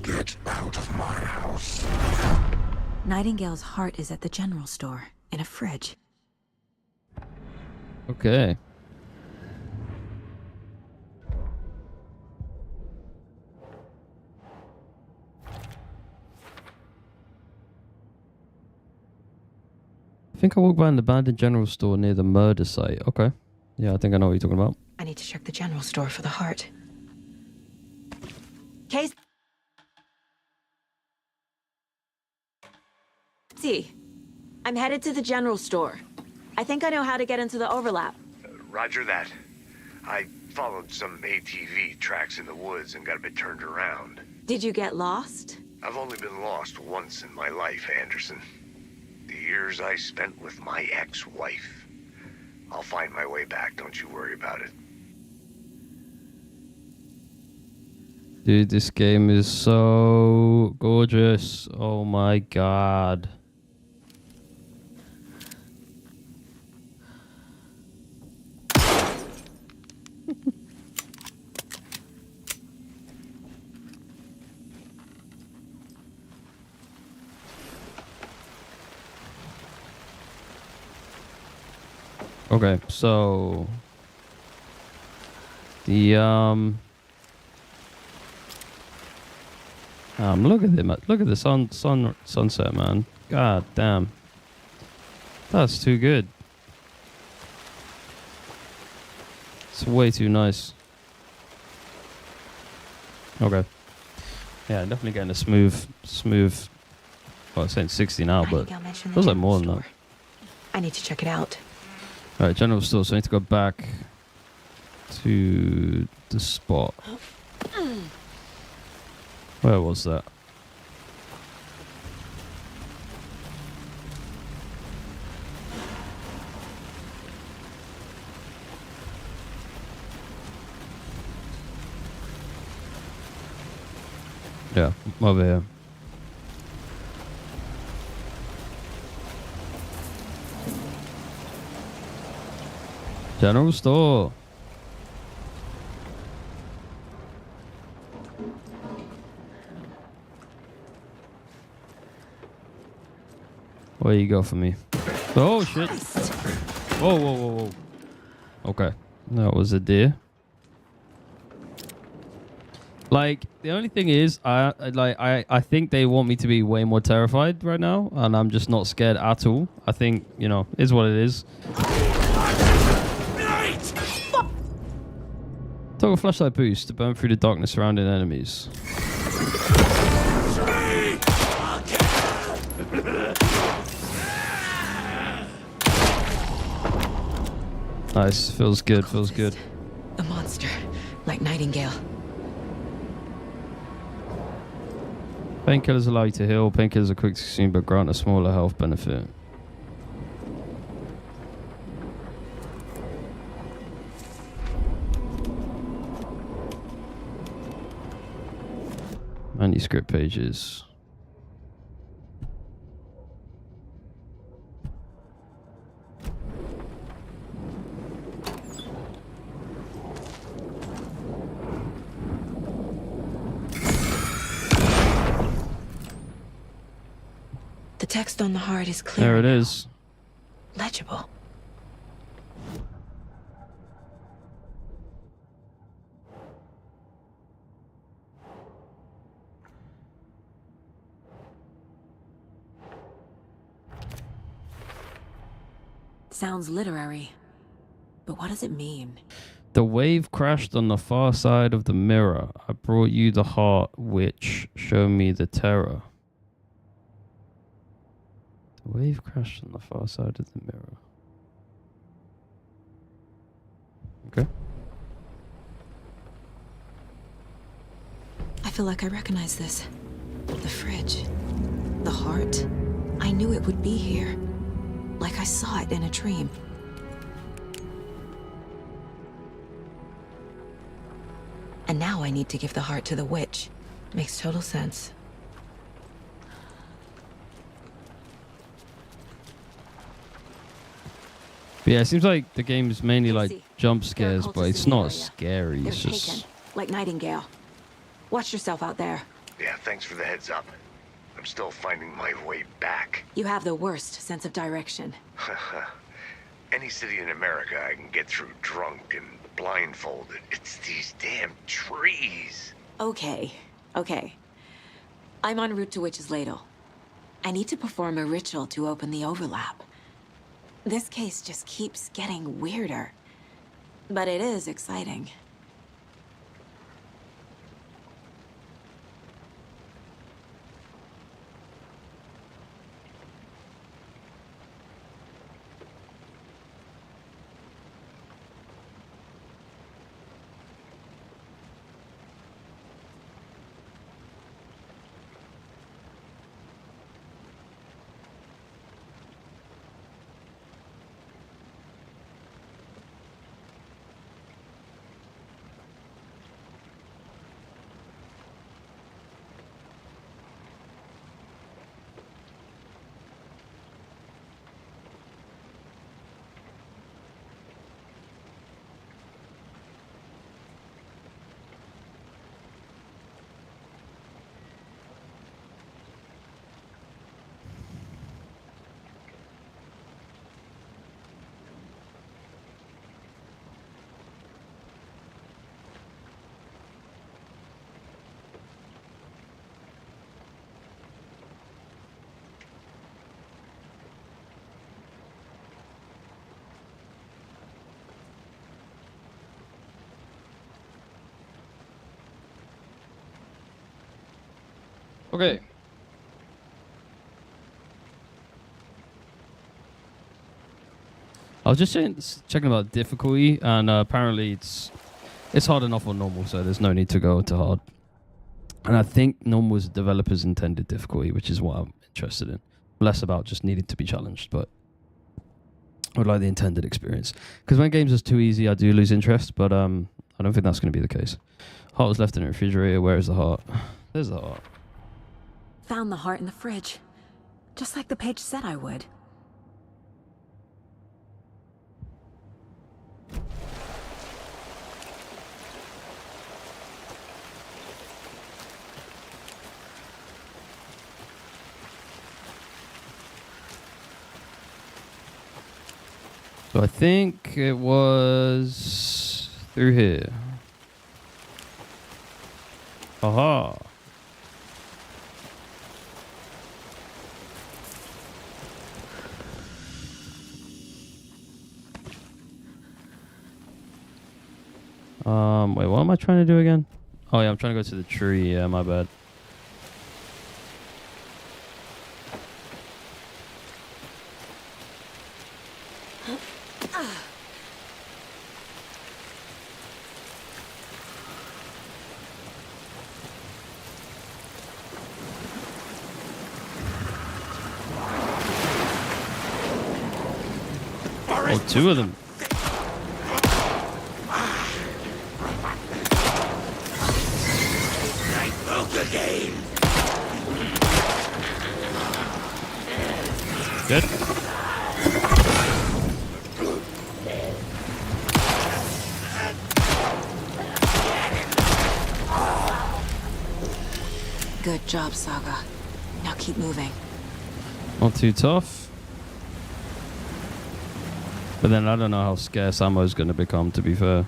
Get out of my house. Nightingale's heart is at the general store, in a fridge. Okay. I think I walked by an abandoned general store near the murder site. Okay. Yeah, I think I know what you're talking about. I need to check the general store for the heart. Case. See, I'm headed to the general store. I think I know how to get into the overlap. Roger that. I followed some ATV tracks in the woods and got a bit turned around. Did you get lost? I've only been lost once in my life, Anderson. The years I spent with my ex-wife. I'll find my way back, don't you worry about it. Dude, this game is so gorgeous. Oh my god. Okay, so the look at them, look at the sunset, man. God damn, that's too good. It's way too nice. Okay, yeah, definitely getting a smooth Well, it's saying 60 now, but Nightingale mentioned the feels like general more than that. store. I need to check it out. All right, general store. So I need to go back to the spot. Where was that? Yeah, over here. General store. What you got for me? Oh shit! Whoa, whoa, whoa, whoa. Okay, that was a deer. Like, the only thing is, I think they want me to be way more terrified right now, and I'm just not scared at all. I think, you know, is what it is. Toggle flashlight boost to burn through the darkness surrounding enemies. Nice, feels good, feels good. A monster, like Nightingale. Painkillers allow you to heal. Painkillers are quick to consume but grant a smaller health benefit. Manuscript pages. The text on the heart is clear. There it is. Legible. Sounds literary. But what does it mean? The wave crashed on the far side of the mirror. I brought you the heart, which showed me the terror. The wave crashed on the far side of the mirror. Okay. I feel like I recognize this. The fridge. The heart. I knew it would be here. Like I saw it in a dream. And now I need to give the heart to the witch. Makes total sense. But yeah, it seems like the game is mainly like Casey, jump there are scares, but cultists it's in the not area. scary. They're It's taken, just like Nightingale. Watch yourself out there. Yeah, thanks for the heads up. I'm still finding my way back. You have the worst sense of direction. Any city in America I can get through drunk and blindfolded. It's these damn trees. Okay, okay. I'm en route to Witch's Ladle. I need to perform a ritual to open the overlap. This case just keeps getting weirder. But it is exciting. okay. I was just checking about difficulty, and apparently it's hard enough on normal, so there's no need to go to hard. And I think normal is developers' intended difficulty, which is what I'm interested in. Less about just needing to be challenged, but I would like the intended experience. Because when games are too easy, I do lose interest, but I don't think that's going to be the case. Heart was left in the refrigerator. Where is the heart? There's the heart. Found the heart in the fridge. Just like the page said I would. So I think it was through here. Aha. Wait, what am I trying to do again? Oh yeah, I'm trying to go to the tree. Yeah, my bad. Oh, two of them. Good. Good job, Saga. Now keep moving. Not too tough. But then I don't know how scarce ammo is going to become, to be fair.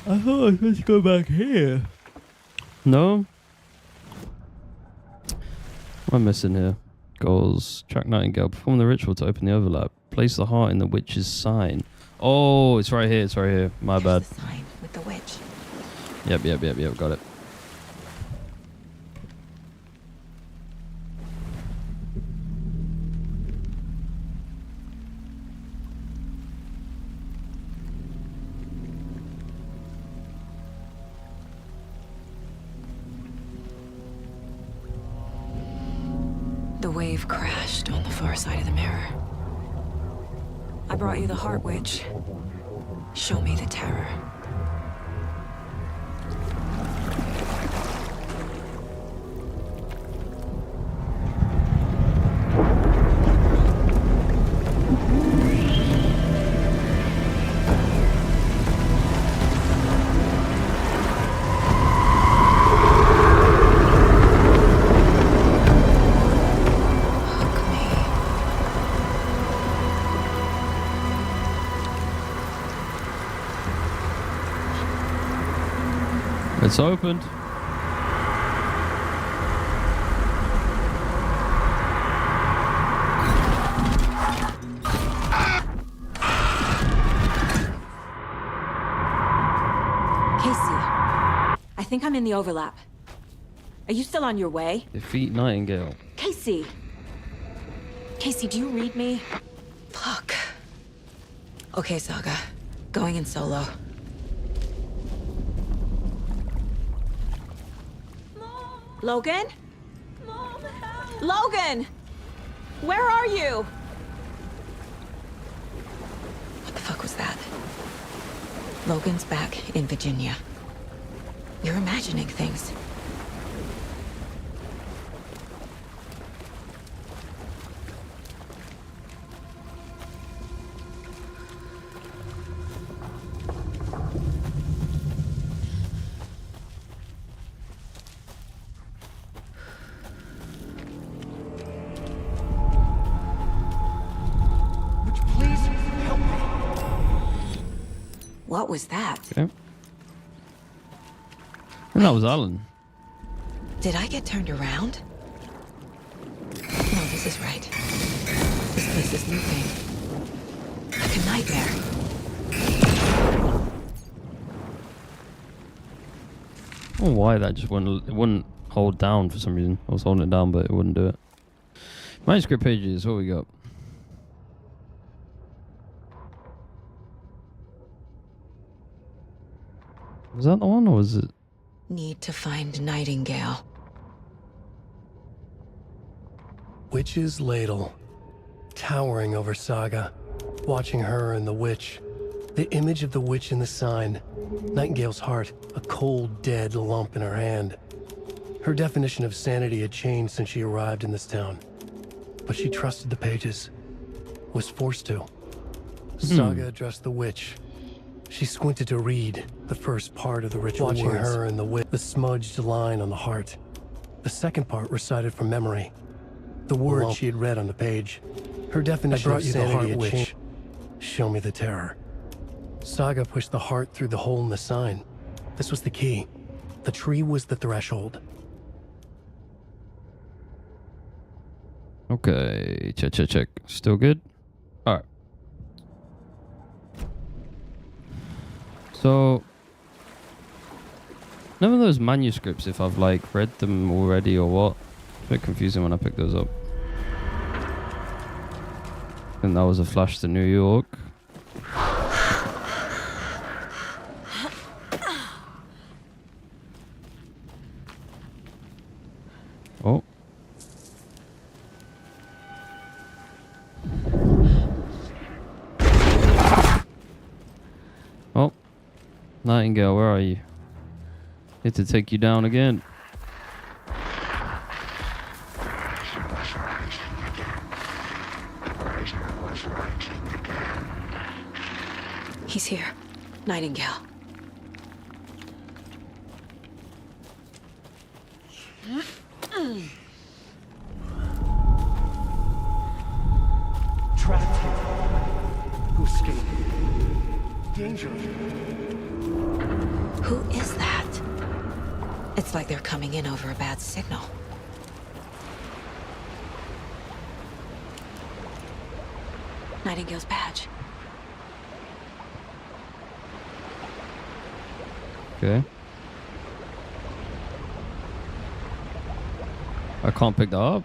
I thought I was supposed to go back here. No? What am I missing here? Goals. Track Nightingale. Perform the ritual to open the overlap. Place the heart in the witch's sign. Oh, it's right here. It's right here. My bad. The sign with the witch. Yep. Got it. The wave crashed on the far side of the mirror. I brought you the Heart Witch. Show me the terror. It's opened. Casey, I think I'm in the overlap. Are you still on your way? Defeat Nightingale. Casey! Casey, do you read me? Fuck. Okay, Saga. Going in solo. Logan? Mom, help! Logan! Where are you? What the fuck was that? Logan's back in Virginia. You're imagining things. What was that? Okay. And that was Alan. Did I get turned around? No, this is right. This place is looping. Like a nightmare. I don't know why that just wouldn't hold hold down for some reason. I was holding it down, but it wouldn't do it. Manuscript pages, what we got? Was that the one, or was it? Need to find Nightingale. Witch's Ladle, towering over Saga, watching her and the witch. The image of the witch in the sign, Nightingale's heart, a cold, dead lump in her hand. Her definition of sanity had changed since she arrived in this town. But she trusted the pages, was forced to. Saga addressed the witch. She squinted to read the first part of the ritual watching words. Her and the witch, the smudged line on the heart. The second part recited from memory. The words she had read on the page. Her definition of sanity had changed. Show me the terror. Saga pushed the heart through the hole in the sign. This was the key. The tree was the threshold. Okay, check. Still good? Alright. So, none of those manuscripts, if I've like read them already or what. It's a bit confusing when I pick those up. And that was a flash to New York. Oh. Oh. Nightingale, where are you? Need to take you down again. He's here. Nightingale. Trapped here. Who escaped? Danger. Who is that? It's like they're coming in over a bad signal. Nightingale's badge. Okay. I can't pick that up.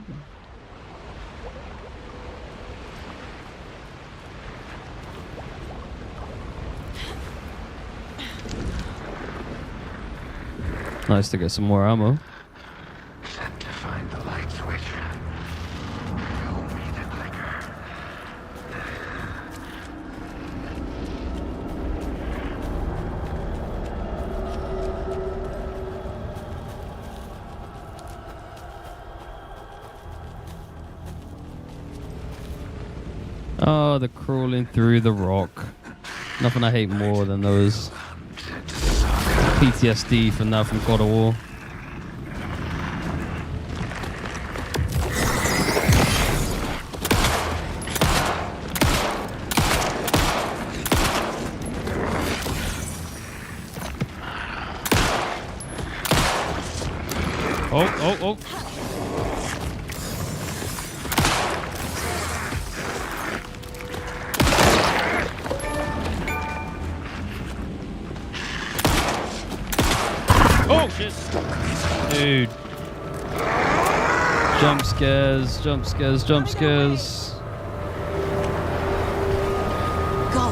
Nice to get some more ammo. Sent to find the light switch. Show me the clicker. Oh, the crawling through the rock. Nothing I hate more than those PTSD from that from God of War. Oh. Oh shit! Dude. Jump scares. Go.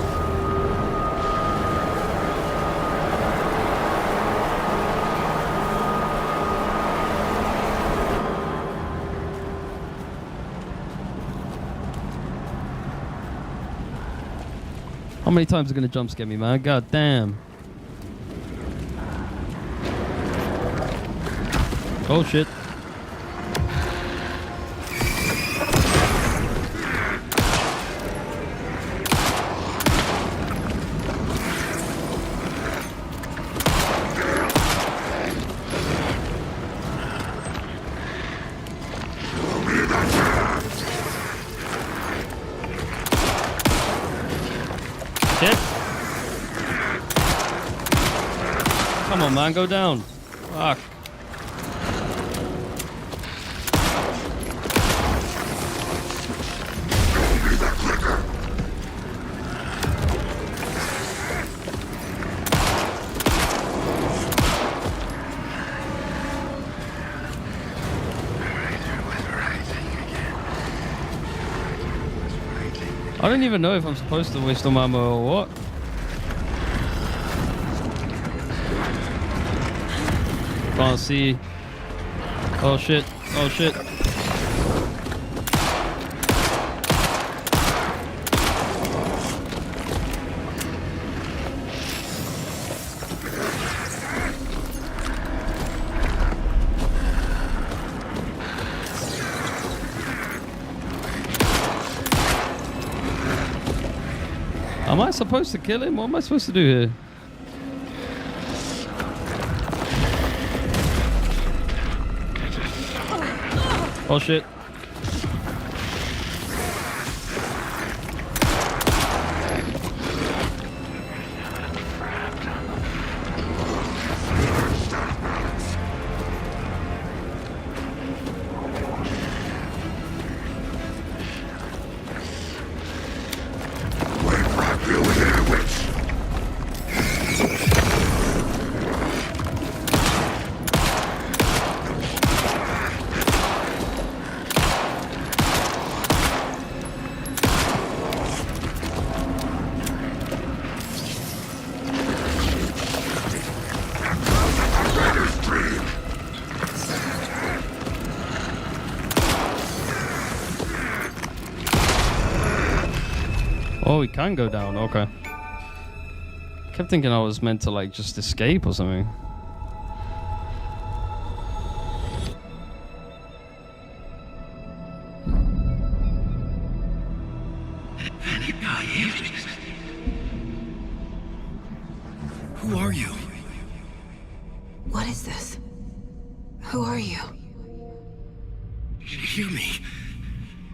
How many times are gonna jump scare me, man? God damn. Oh shit. Shit. Come on, man, go down. Fuck. I don't even know if I'm supposed to waste all my ammo or what. Can't see. Oh shit. Oh shit. Am I supposed to kill him? What am I supposed to do here? Oh shit. Oh, we can go down. Okay. Kept thinking I was meant to like just escape or something. Who are you? What is this? Who are you? Hear me.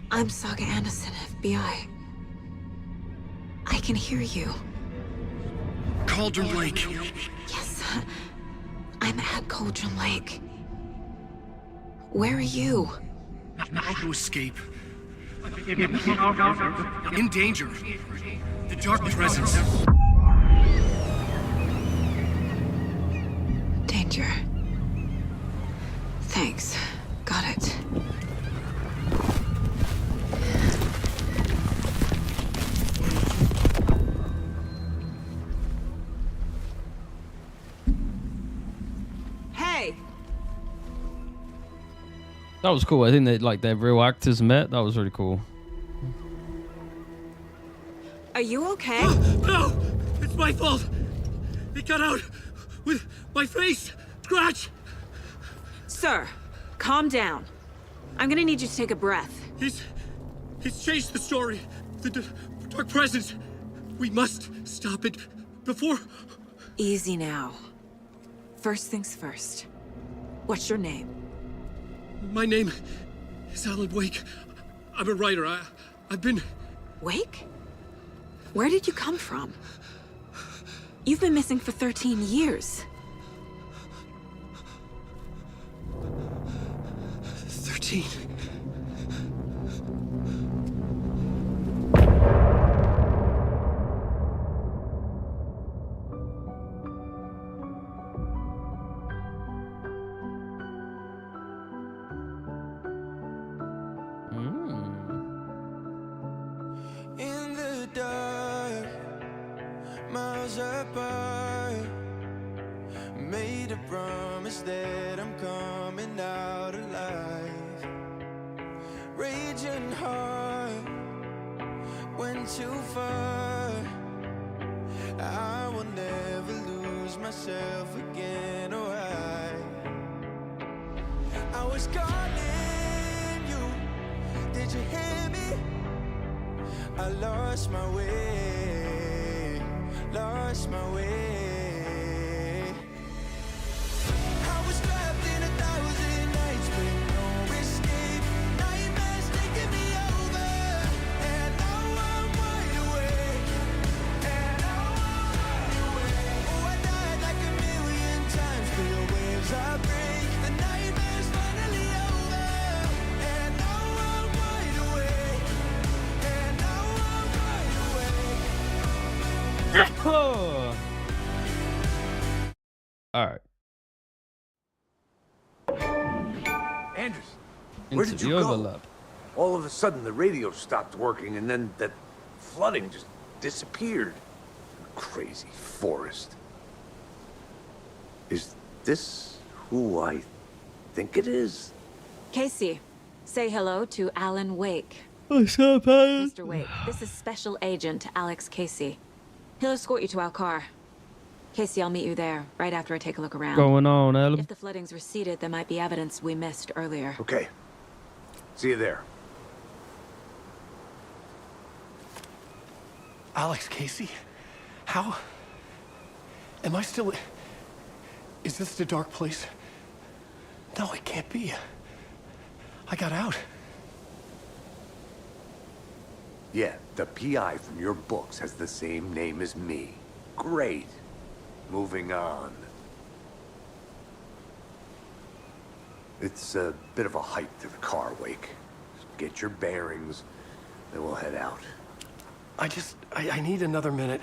I'm Saga Anderson, FBI. I can hear you. Cauldron Lake. Yes, I'm at Cauldron Lake. Where are you? How to escape. In danger. The dark presence. Danger. Thanks. Got it. Hey! That was cool. I think that like their real actors met. That was really cool. Are you okay? No! It's my fault! It got out with my face! Scratch! Sir, calm down. I'm gonna need you to take a breath. He's changed the story. The dark presence. We must stop it before... Easy now. First things first. What's your name? My name is Alan Wake. I'm a writer. I've been... Wake? Where did you come from? You've been missing for 13 years. 13. In the dark, miles apart, made a promise that I'm coming out alive. Raging heart went too far. I will never lose myself again. Oh, I was calling you. Did you hear me? I lost my way, lost my way. I was trapped in 1,000 nights with no escape. Nightmares taking me over, and now I'm wide awake. And now I'm wide awake. Oh, I died like 1,000,000 times, feel waves I break. The nightmare's finally over, and now I'm wide awake. And now I'm wide awake. Oh. All right. Anders, where Into did the you go? overlap. All of a sudden, the radio stopped working, and then that flooding just disappeared. Crazy forest. Is this who I think it is? Casey, say hello to Alan Wake. What's up, Alan? Mr. Wake, this is Special Agent Alex Casey. He'll escort you to our car. Casey, I'll meet you there, right after I take a look around. Going on, Alan? If the flooding's receded, there might be evidence we missed earlier. Okay. See you there. Alex Casey? How? Am I still... Is this the dark place? No, it can't be. I got out. Yeah, the PI from your books has the same name as me. Great. Moving on. It's a bit of a hike to the car, Wake. Just get your bearings, then we'll head out. I need another minute.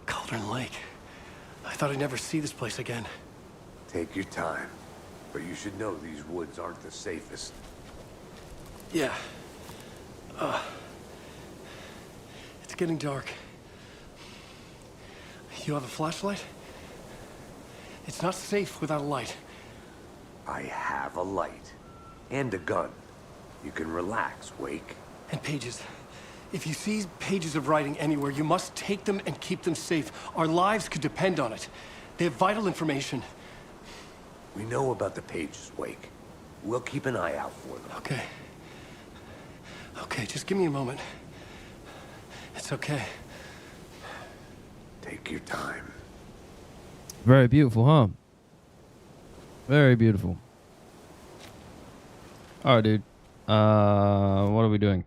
Cauldron Lake. I thought I'd never see this place again. Take your time. But you should know these woods aren't the safest. Yeah. It's getting dark. You have a flashlight? It's not safe without a light. I have a light. And a gun. You can relax, Wake. And pages. If you see pages of writing anywhere, you must take them and keep them safe. Our lives could depend on it. They have vital information. We know about the pages, Wake. We'll keep an eye out for them. Okay. Okay, just give me a moment. It's okay. Take your time. Very beautiful, huh? Very beautiful. Alright, dude. What are we doing?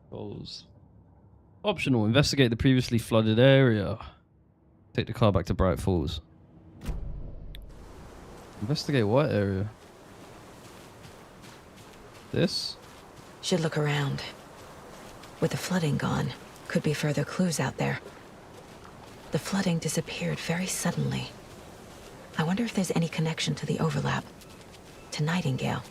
Goals. Optional. Investigate the previously flooded area. Take the car back to Bright Falls. Investigate what area? This? Should look around. With the flooding gone, could be further clues out there. The flooding disappeared very suddenly. I wonder if there's any connection to the overlap. To Nightingale.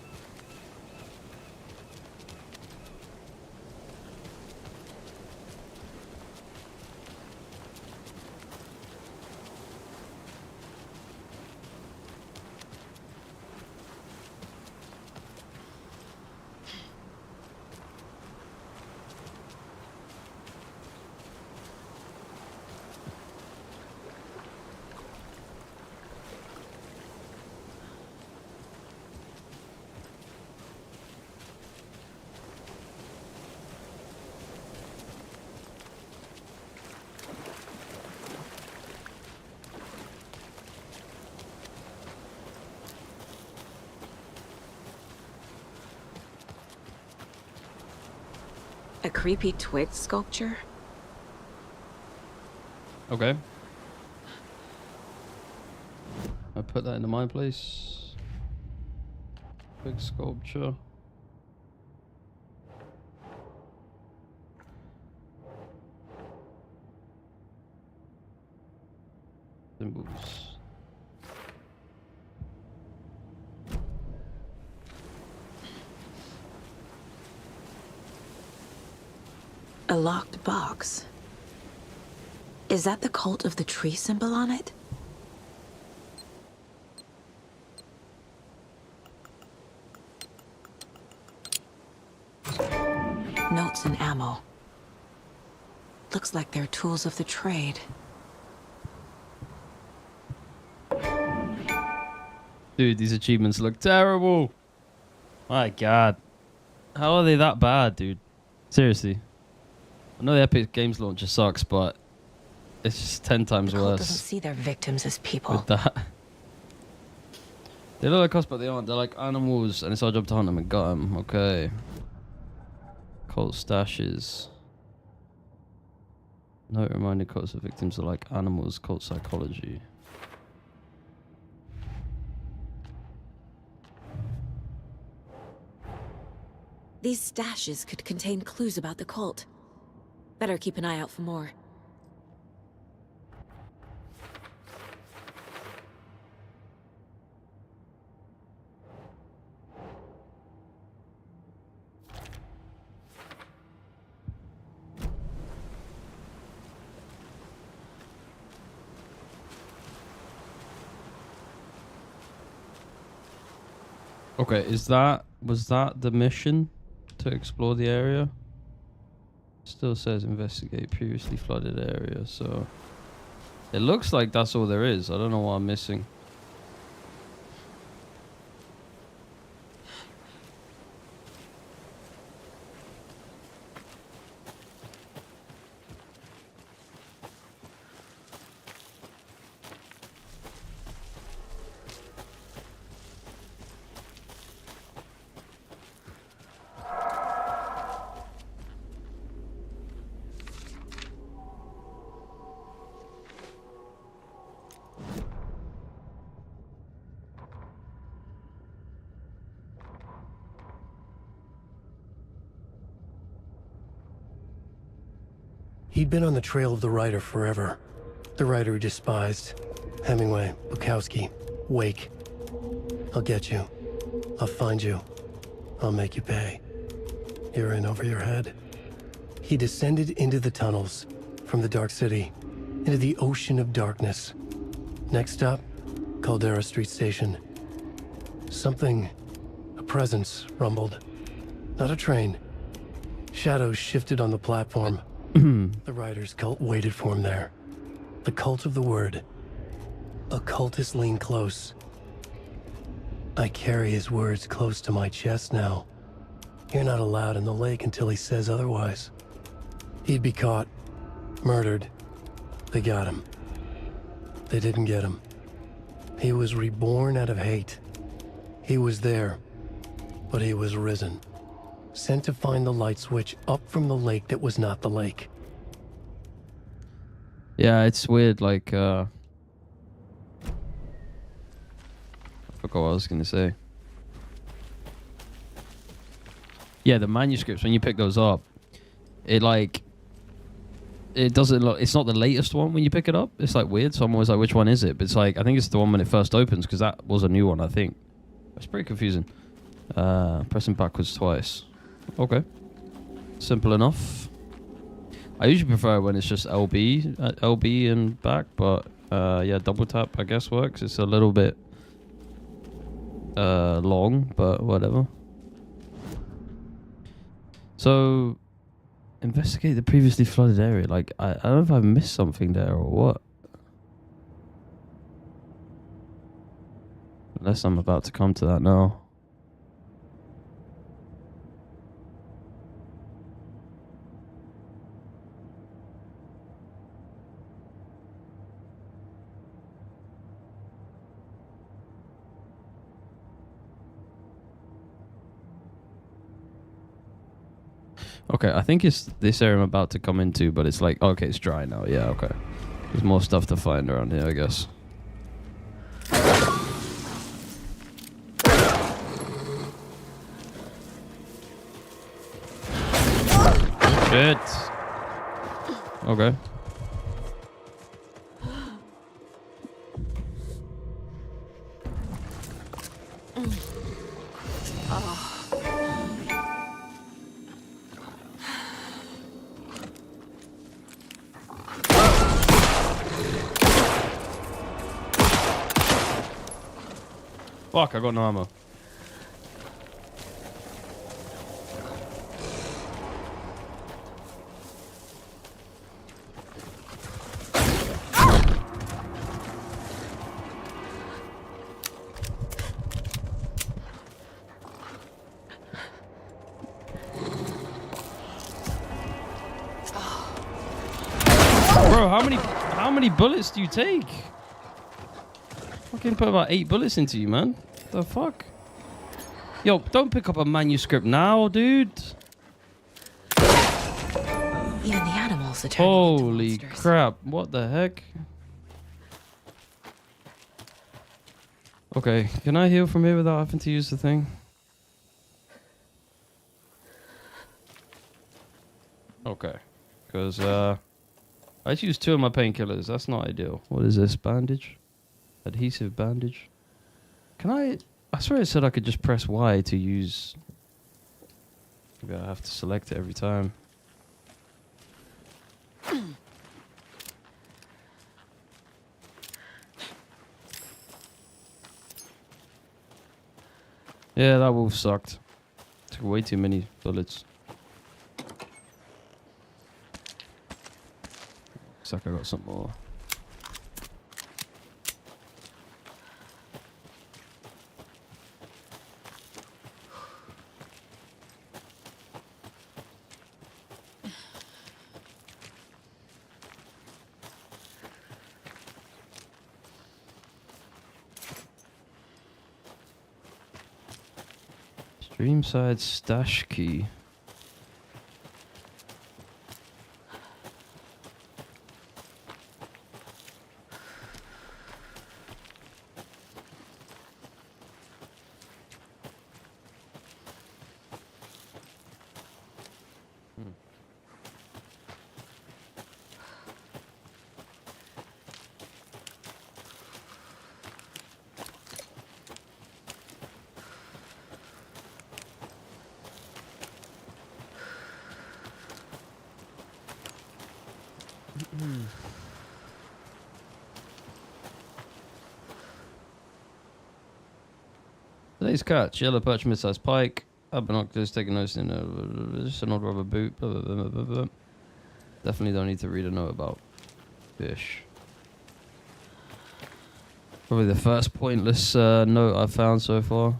A creepy twig sculpture? Okay. I put that into my place. Big sculpture. Symbols. A locked box. Is that the cult of the tree symbol on it? Notes and ammo. Looks like they're tools of the trade. Dude, these achievements look terrible. My god. How are they that bad, dude? Seriously. I know the Epic Games launcher sucks, but it's just 10 times The cult worse. doesn't see their victims as people. With that. They look like us, but they aren't. They're like animals, and it's our job to hunt them and gut them. Okay. Cult stashes. Note reminding cults of victims are like animals. Cult psychology. These stashes could contain clues about the cult. Better keep an eye out for more. Okay, was that the mission to explore the area? Still says investigate previously flooded area, so it looks like that's all there is. I don't know what I'm missing. He'd been on the trail of the writer forever. The writer he despised. Hemingway, Bukowski, Wake. I'll get you. I'll find you. I'll make you pay. You're in over your head. He descended into the tunnels, from the Dark City, into the ocean of darkness. Next stop, Caldera Street Station. Something, a presence, rumbled. Not a train. Shadows shifted on the platform. The writer's cult waited for him there. The cult of the word. Occultists lean close. I carry his words close to my chest now. You're not allowed in the lake until he says otherwise. He'd be caught, murdered. They got him. They didn't get him. He was reborn out of hate. He was there, but he was risen. Sent to find the light switch up from the lake that was not the lake. Yeah, it's weird, like, I forgot what I was going to say. Yeah, the manuscripts, when you pick those up, it, like, it doesn't look, it's not the latest one when you pick it up. It's, like, weird, so I'm always like, which one is it? But it's, like, I think it's the one when it first opens, because that was a new one, I think. It's pretty confusing. Pressing backwards twice. Okay. Simple enough. I usually prefer when it's just LB and back, but yeah, double tap I guess works. It's a little bit long, but whatever. So, investigate the previously flooded area. Like, I don't know if I've missed something there or what. Unless I'm about to come to that now. Okay, I think it's this area I'm about to come into, but it's like, okay, it's dry now. Yeah, okay. There's more stuff to find around here, I guess. Shit. Okay. Fuck, I got no ammo. Bro, how many bullets do you take? Fucking put about 8 bullets into you, man. The fuck? Yo, don't pick up a manuscript now, dude. Even the animals are turning into Holy monsters. crap, what the heck? Okay, can I heal from here without having to use the thing? Okay, because I just used 2 of my painkillers. That's not ideal. What is this? Bandage? Adhesive bandage? Can I swear it said I could just press Y to use. Maybe I have to select it every time. Yeah, that wolf sucked. Took way too many bullets. Looks like I got some more. Streamside stash key. Today's catch: yellow perch, mid-sized pike, binoculars, taking notes in just an odd rubber boot. Blah, blah, blah, blah, blah. Definitely don't need to read a note about fish. Probably the first pointless note I've found so far.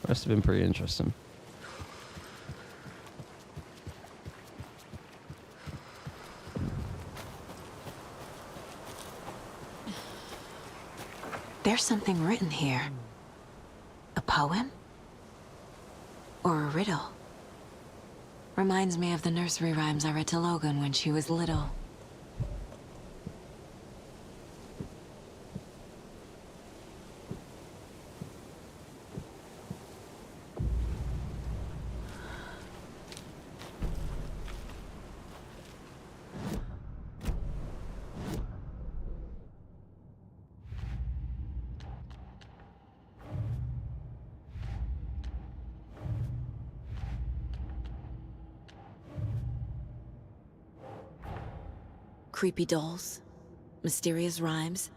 The rest have been pretty interesting. There's something written here. A poem? Or a riddle? Reminds me of the nursery rhymes I read to Logan when she was little. Creepy dolls, mysterious rhymes.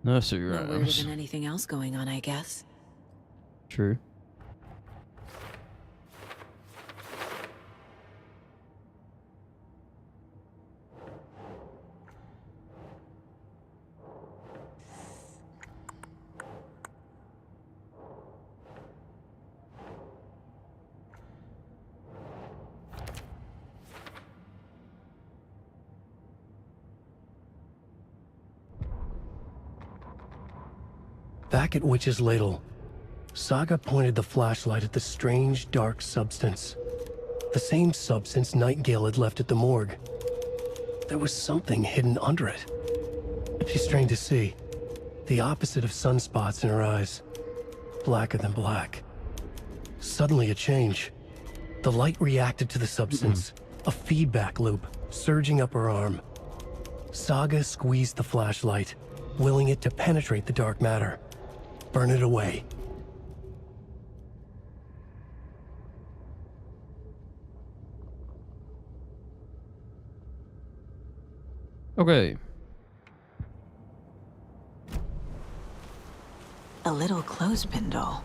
Nursery No weirder rhymes. than anything else going on, I guess. True. Back at Witch's Ladle, Saga pointed the flashlight at the strange, dark substance. The same substance Nightingale had left at the morgue. There was something hidden under it. She strained to see. The opposite of sunspots in her eyes. Blacker than black. Suddenly a change. The light reacted to the substance. A feedback loop, surging up her arm. Saga squeezed the flashlight, willing it to penetrate the dark matter. Burn it away. Okay. A little clothespin doll.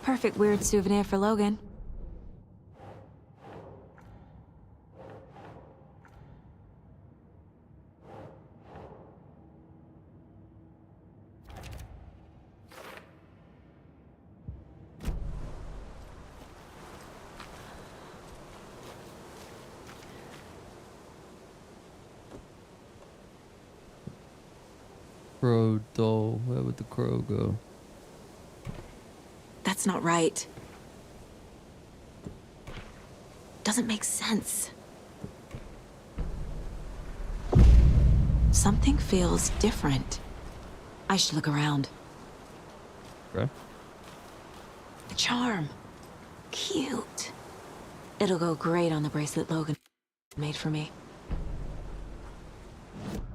Perfect weird souvenir for Logan. Crow doll. Where would the crow go? That's not right. Doesn't make sense. Something feels different. I should look around. Okay. The charm. Cute. It'll go great on the bracelet Logan made for me.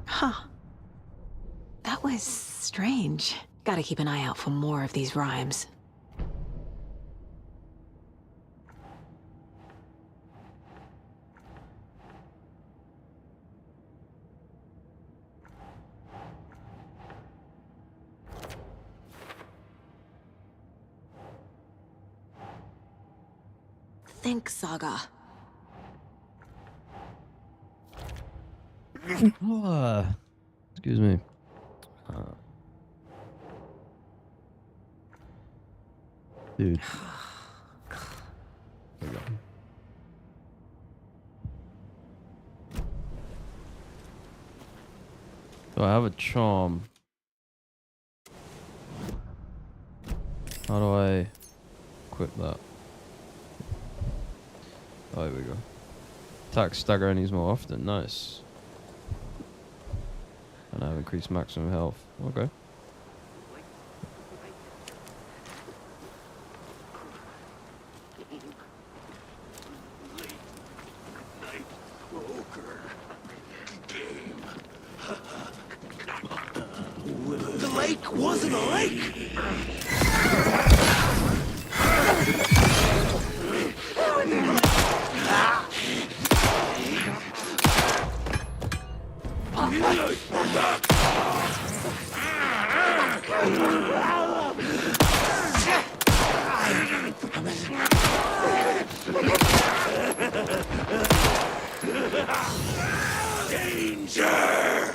Huh. That was strange. Gotta keep an eye out for more of these rhymes. think, Saga? Excuse me. Dude. There we go. So I have a charm. How do I equip that? Oh, here we go. Attack stagger enemies more often. Nice. And I have increased maximum health. Okay. The lake wasn't a lake! Danger!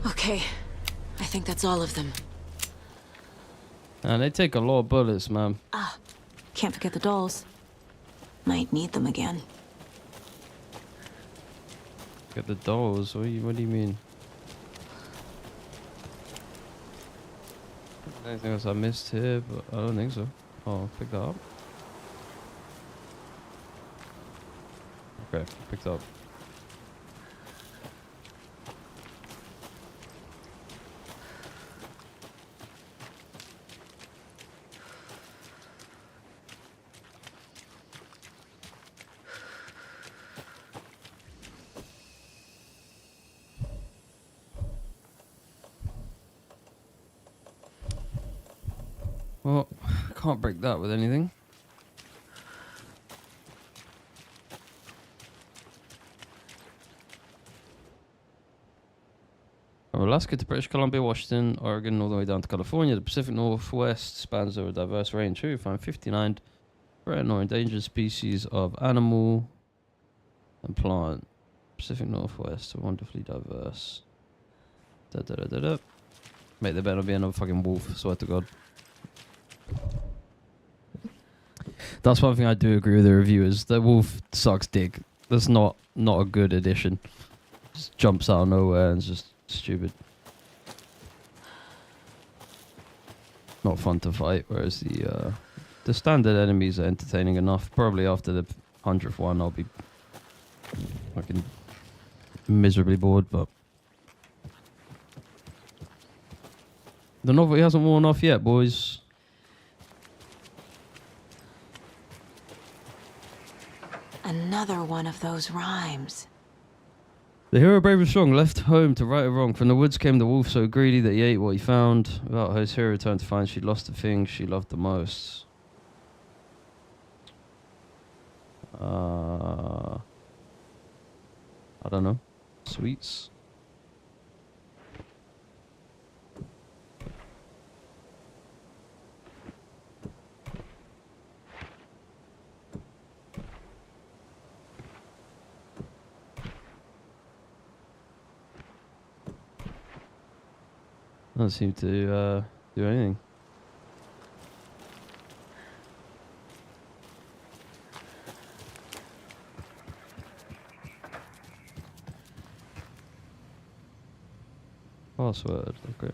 Okay, I think that's all of them. And they take a lot of bullets, man. Ah, can't forget the dolls. Might need them again. Get the dolls. What do you mean? Anything else I missed here? But I don't think so. Oh, I'll pick that up. Okay, picked up. Well, I can't break that with anything. From Alaska to British Columbia, Washington, Oregon, all the way down to California, the Pacific Northwest spans over a diverse range. Here we find 59 threatened or endangered species of animal and plant. Pacific Northwest, are wonderfully diverse. Mate, there better be another fucking wolf, swear to God. That's one thing I do agree with the reviewers. The wolf sucks dick. That's not a good addition. Just jumps out of nowhere and it's just stupid. Not fun to fight, whereas the standard enemies are entertaining enough. Probably after the 100th one I'll be fucking miserably bored, but the novelty hasn't worn off yet, boys. Another one of those rhymes. The hero brave and strong left home to right a wrong. From the woods came the wolf so greedy that he ate what he found. Without her, his hero returned to find she'd lost the thing she loved the most. I don't know. Sweets? Doesn't seem to do anything. Password, okay.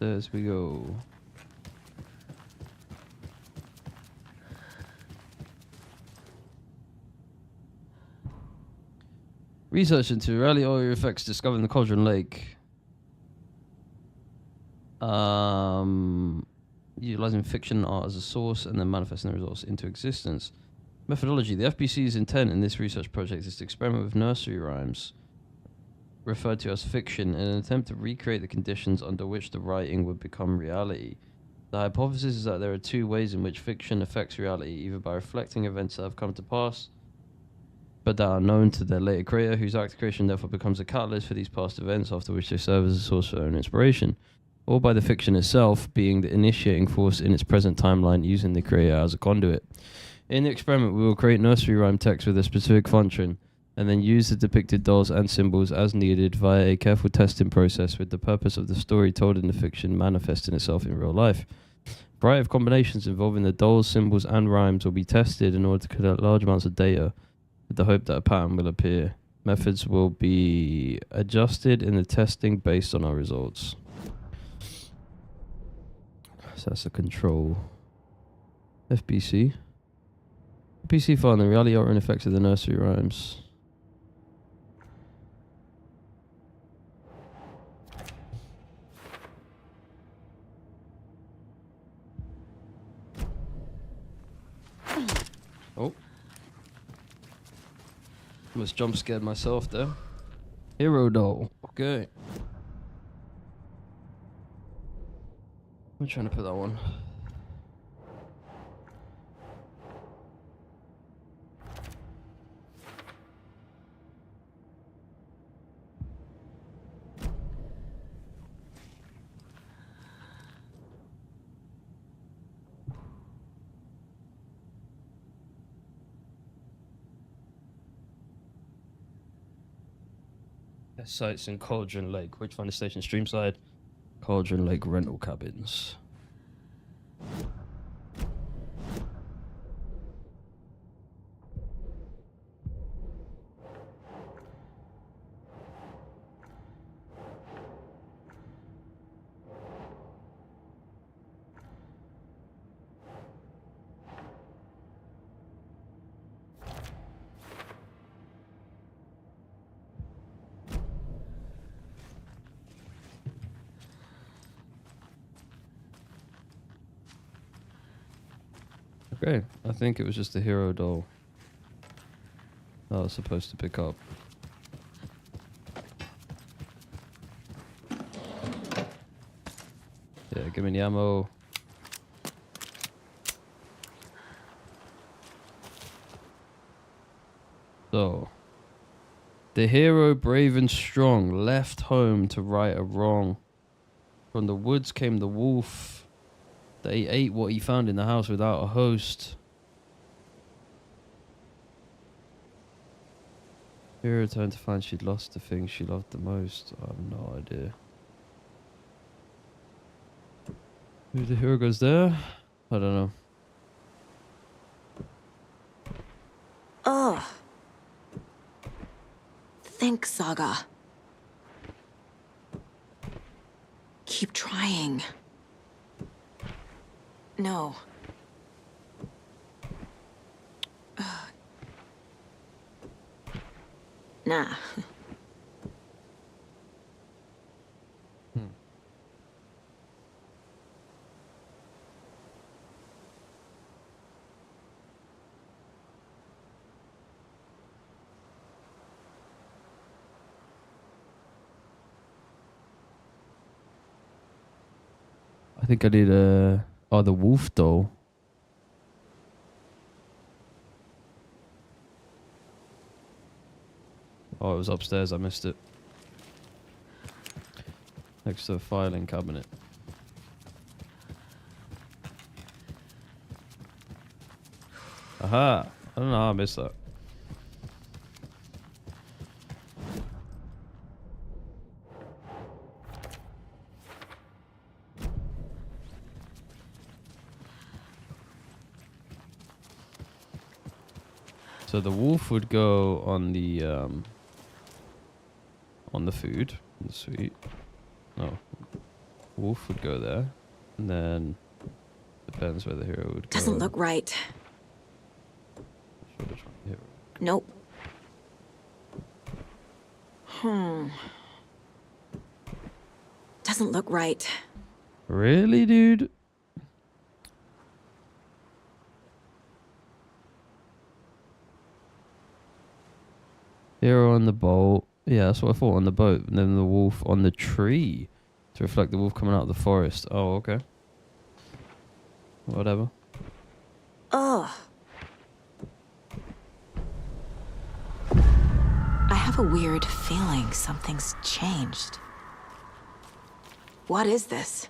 Upstairs we go. Research into rally oil effects discovered in the Cauldron Lake. Utilizing fiction art as a source and then manifesting the results into existence. Methodology. The FBC's intent in this research project is to experiment with nursery rhymes, referred to as fiction, in an attempt to recreate the conditions under which the writing would become reality. The hypothesis is that there are two ways in which fiction affects reality, either by reflecting events that have come to pass, but that are known to their later creator, whose act of creation therefore becomes a catalyst for these past events, after which they serve as a source for their own inspiration, or by the fiction itself being the initiating force in its present timeline, using the creator as a conduit. In the experiment, we will create nursery rhyme text with a specific function, and then use the depicted dolls and symbols as needed via a careful testing process, with the purpose of the story told in the fiction manifesting itself in real life. A variety of combinations involving the dolls, symbols, and rhymes will be tested in order to collect large amounts of data, with the hope that a pattern will appear. Methods will be adjusted in the testing based on our results. So that's a control. FBC. FBC file, the reality altering effects of the nursery rhymes. Oh. Almost jump scared myself there. Hero doll. Okay. I'm trying to put that one. Sites in Cauldron Lake. Which find the station Streamside? Cauldron Lake rental cabins. Okay, I think it was just a hero doll that I was supposed to pick up. Yeah, give me the ammo. So, the hero, brave and strong, left home to right a wrong. From the woods came the wolf. They ate what he found in the house without a host. Hero returned to find she'd lost the thing she loved the most. I have no idea. Maybe the hero goes there? I don't know. Ugh. Think, Saga. Keep trying. No. Nah. I think I need a... Oh, the wolf doll. Oh, it was upstairs. I missed it. Next to the filing cabinet. Aha! I don't know how I missed that. So the wolf would go on the food, the sweet. No, wolf would go there, and then depends where the hero would go. Doesn't look right. Nope. Doesn't look right. Really, dude? Hero on the boat. Yeah, that's what I thought, on the boat. And then the wolf on the tree to reflect the wolf coming out of the forest. Oh, okay. Whatever. Ugh. I have a weird feeling something's changed. What is this?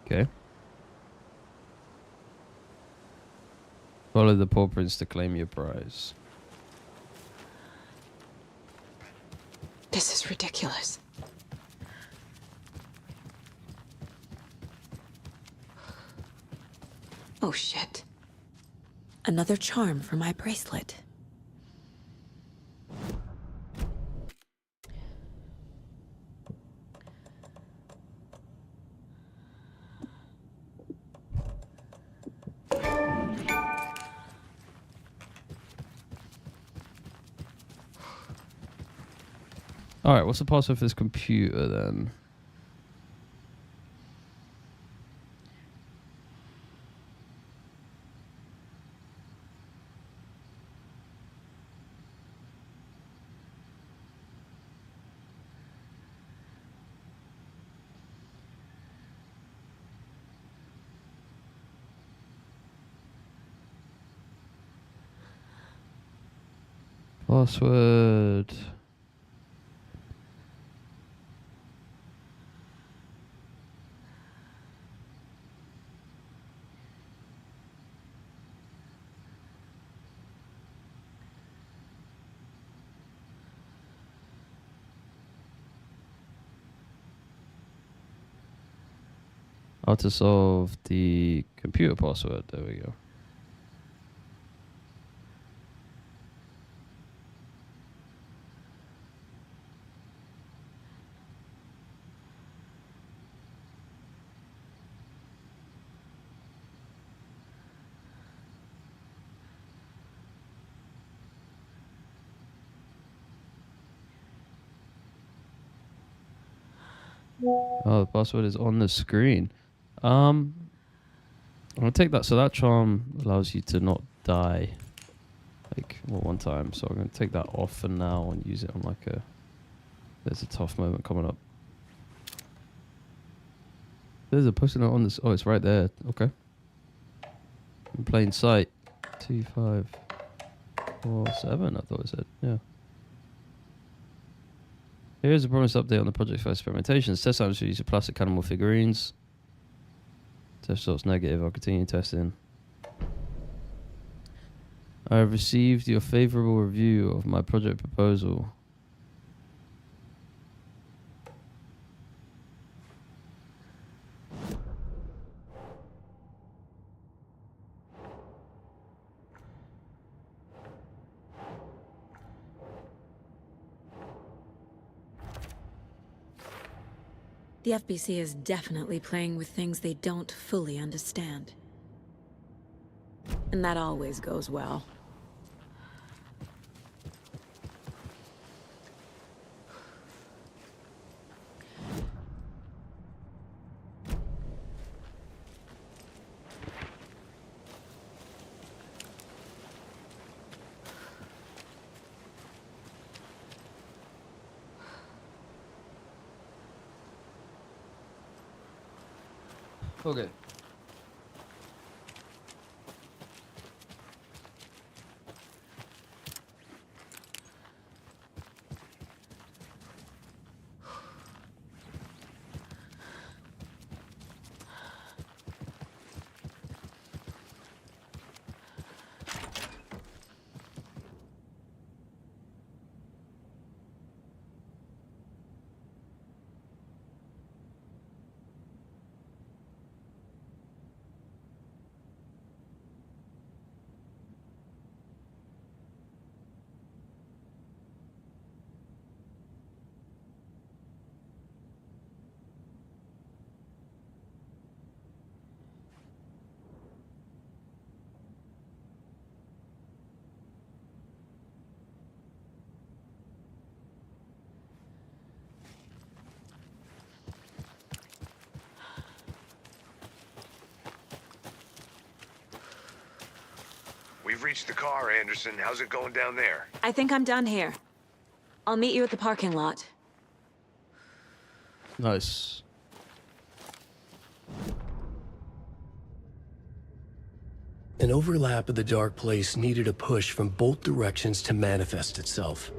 Okay. Follow the Paw Prints to claim your prize. This is ridiculous. Oh shit. Another charm for my bracelet. Alright, what's the password for this computer then? Password. How to solve the computer password. There we go. Oh, the password is on the screen. I'm gonna take that. So that charm allows you to not die, like one time. So I'm gonna take that off for now and use it on like a. There's a tough moment coming up. There's a post-it note on this. Oh, it's right there. Okay. In plain sight. 2547. I thought it said. Yeah. Here's a promised update on the project for experimentations. Test items for use of plastic animal figurines. Test results negative. I'll continue testing. I have received your favorable review of my project proposal. The FBC is definitely playing with things they don't fully understand. And that always goes well. Okay. We've reached the car, Anderson. How's it going down there? I think I'm done here. I'll meet you at the parking lot. Nice. An overlap of the dark place needed a push from both directions to manifest itself.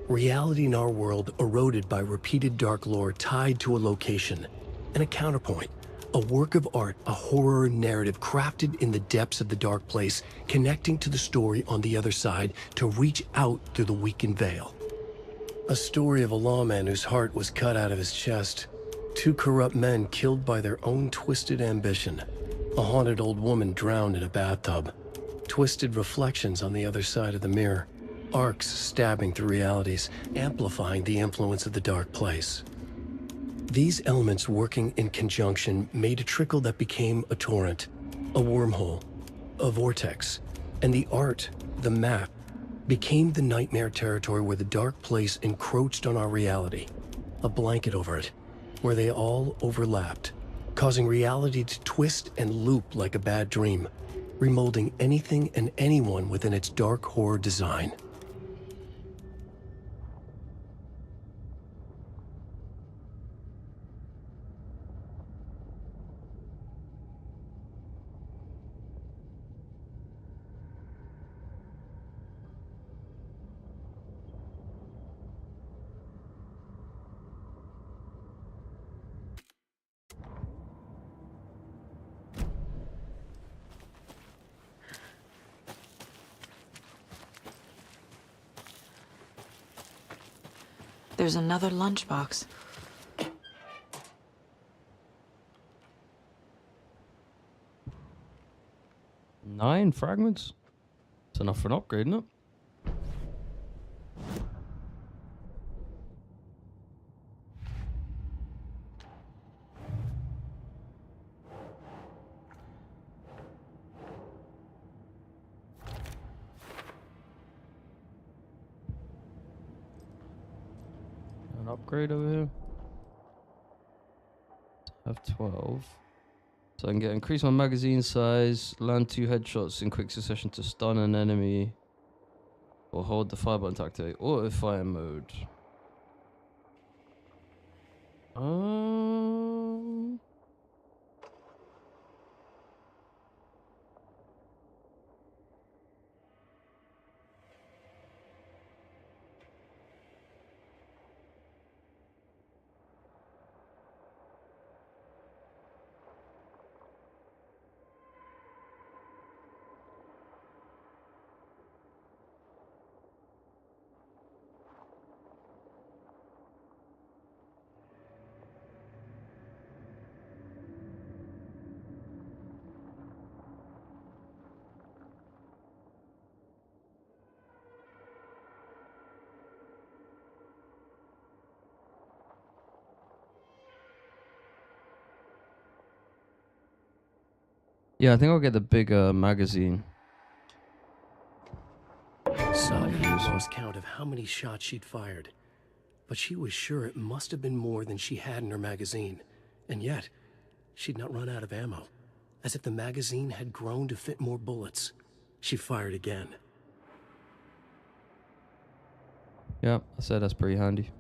Reality in our world eroded by repeated dark lore tied to a location, and a counterpoint, a work of art, a horror narrative crafted in the depths of the dark place, connecting to the story on the other side to reach out through the weakened veil. A story of a lawman whose heart was cut out of his chest, two corrupt men killed by their own twisted ambition, a haunted old woman drowned in a bathtub, twisted reflections on the other side of the mirror, arcs stabbing through realities, amplifying the influence of the dark place. These elements working in conjunction made a trickle that became a torrent, a wormhole, a vortex, and the art, the map, became the nightmare territory where the dark place encroached on our reality, a blanket over it, where they all overlapped, causing reality to twist and loop like a bad dream, remolding anything and anyone within its dark horror design. There's another lunchbox. 9 fragments? It's enough for an upgrade, isn't it? An upgrade over here. Have 12. So I can increase my magazine size, land 2 headshots in quick succession to stun an enemy, or hold the fire button to activate auto fire mode. Yeah, I think I'll get the bigger magazine. Saga lost count of how many shots she'd fired, but she was sure it must have been more than she had in her magazine. And yet, she'd not run out of ammo. As if the magazine had grown to fit more bullets. She fired again. Yeah, I said that's pretty handy.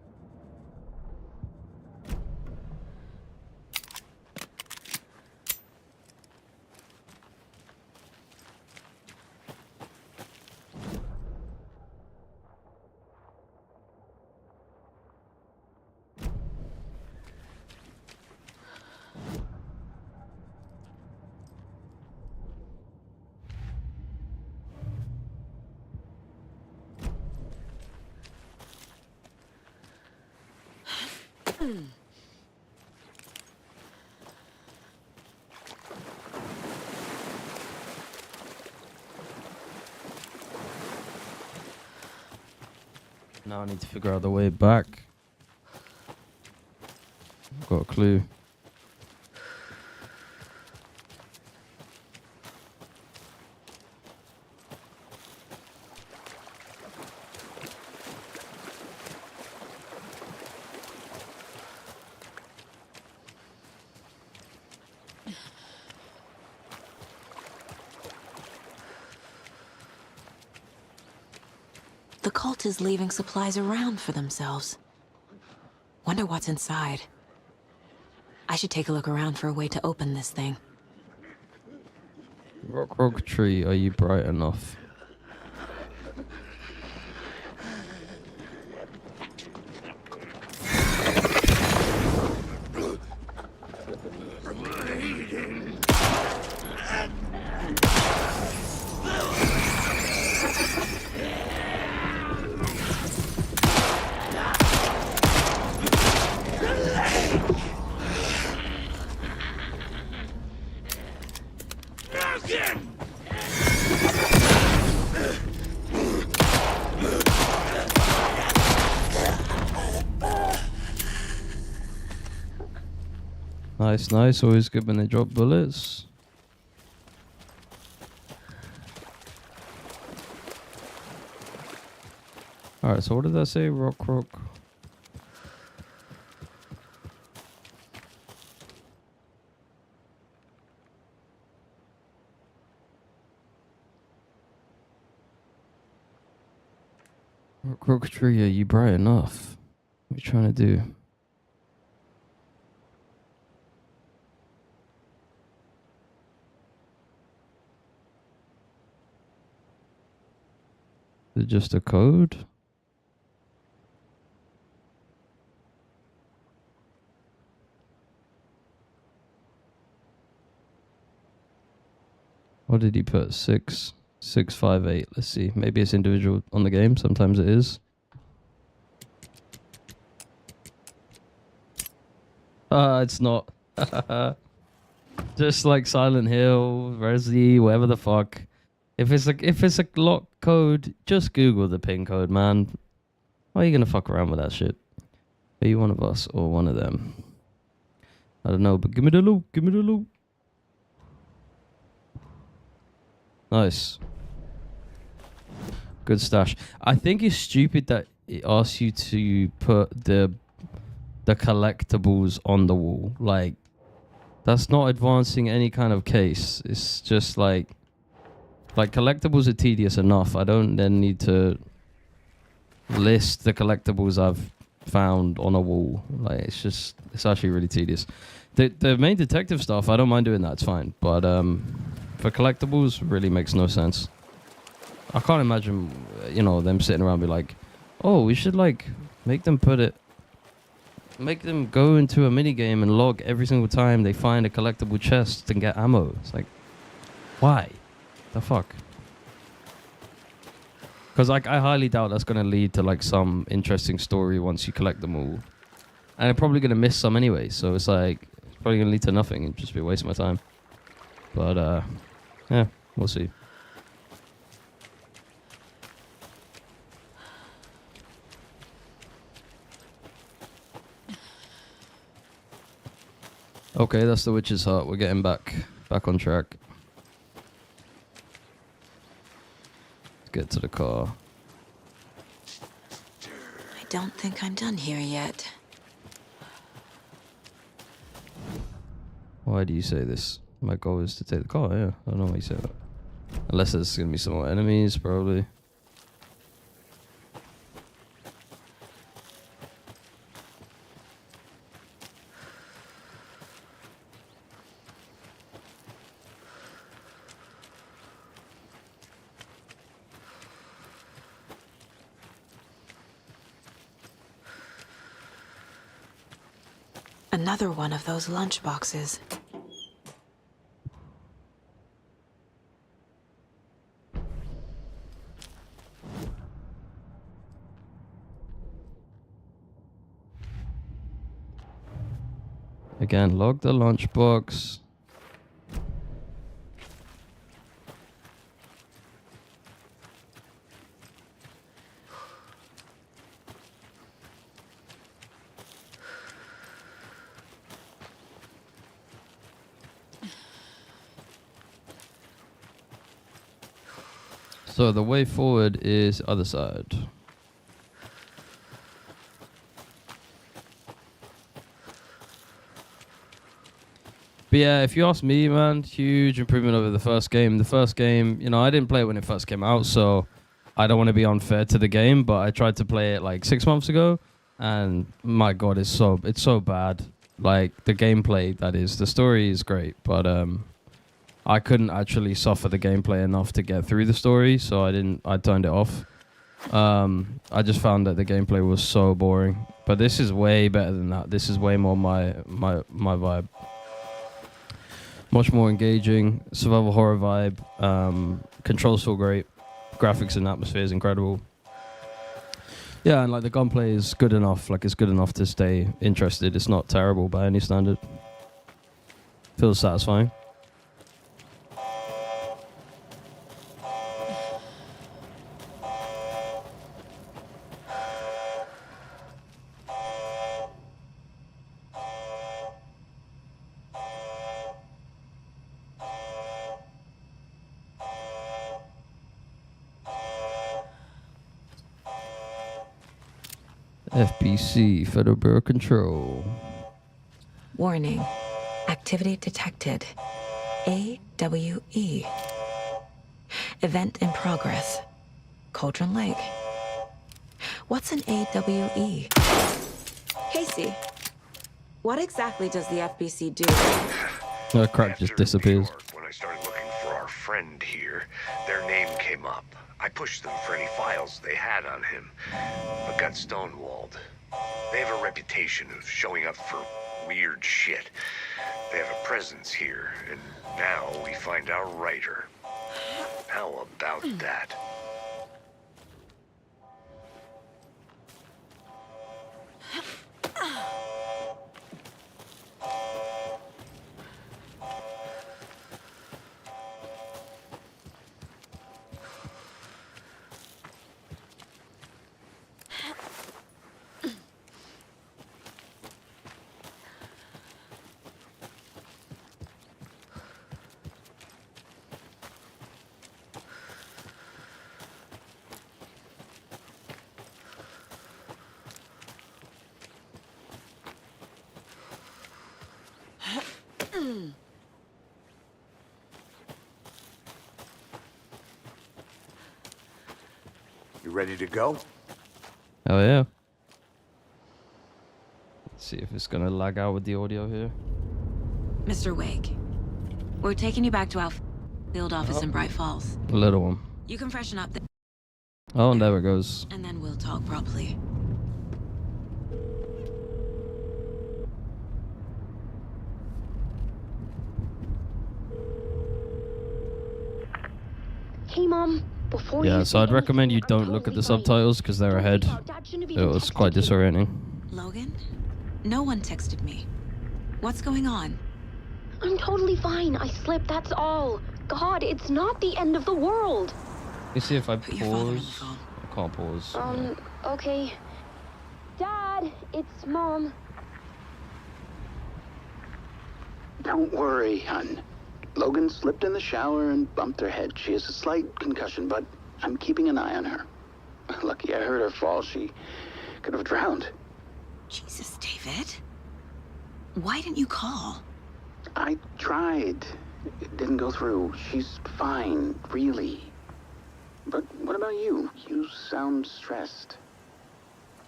Now I need to figure out the way back. Got a clue. the cult is leaving supplies around for themselves. Wonder what's inside. I should take a look around for a way to open this thing. Rock tree, are you bright enough? Nice. Always good when they drop bullets. Alright, so what did that say? Rock. Rock tree, are you bright enough? What are you trying to do? Is it just a code? What did he put? 658. Let's see. Maybe it's individual on the game. Sometimes it is. It's not. Just like Silent Hill, Resi, whatever the fuck. If it's a lock code, just Google the pin code, man. Why are you gonna fuck around with that shit? Are you one of us or one of them? I don't know, but give me the loot. Give me the loot. Nice. Good stash. I think it's stupid that it asks you to put the collectibles on the wall. Like, that's not advancing any kind of case. It's just like collectibles are tedious enough. I don't then need to list the collectibles I've found on a wall. Like, it's actually really tedious. The main detective stuff, I don't mind doing that. It's fine. But for collectibles, really makes no sense. I can't imagine, them sitting around be like, oh, we should make them go into a minigame and log every single time they find a collectible chest and get ammo. It's like, why? The fuck? Because I highly doubt that's going to lead to some interesting story once you collect them all. And I'm probably going to miss some anyway, so it's probably going to lead to nothing and just be a waste of my time. But, yeah, we'll see. Okay, that's the witch's hut. We're getting back on track. Let's get to the car. I don't think I'm done here yet. Why do you say this? My goal is to take the car, yeah. I don't know why you say that. Unless there's going to be some more enemies, probably. Another one of those lunch boxes. Again, log the lunchbox. So the way forward is other side. But yeah, if you ask me, man, huge improvement over the first game. The first game, I didn't play it when it first came out, so I don't want to be unfair to the game, but I tried to play it like 6 months ago, and my god, it's so bad. Like the gameplay, that is, the story is great, but I couldn't actually suffer the gameplay enough to get through the story, so I turned it off. I just found that the gameplay was so boring. But this is way better than that. This is way more my vibe. Much more engaging, survival horror vibe. Controls feel great. Graphics and atmosphere is incredible. Yeah, and like the gunplay is good enough. Like it's good enough to stay interested. It's not terrible by any standard. Feels satisfying. FBC, Federal Bureau of Control. Warning. Activity detected. AWE. Event in progress. Cauldron Lake. What's an AWE? Casey, what exactly does the FBC do? The crack just disappears. When I started looking for our friend here, their name came up. I pushed them for any files they had on him, but got stonewalled. They have a reputation of showing up for weird shit. They have a presence here, and now we find our writer. How about that? You ready to go? Oh yeah. Let's see if it's gonna lag out with the audio here. Mr. Wake, we're taking you back to our field office in Bright Falls. A little one. You can freshen up Oh, and there it goes. and then we'll talk properly. Hey, Mom. Before Yeah, you so I'd recommend you don't look at the subtitles because they're ahead. It was quite disorienting. Logan? No one texted me. What's going on? I'm totally fine. I slipped, that's all. God, it's not the end of the world. Let me see if I pause. I can't pause. Okay. Dad, it's Mom. Don't worry, hon. Logan slipped in the shower and bumped her head. She has a slight concussion, but I'm keeping an eye on her. Lucky I heard her fall. She could have drowned. Jesus, David. Why didn't you call? I tried. It didn't go through. She's fine, really. But what about you? You sound stressed.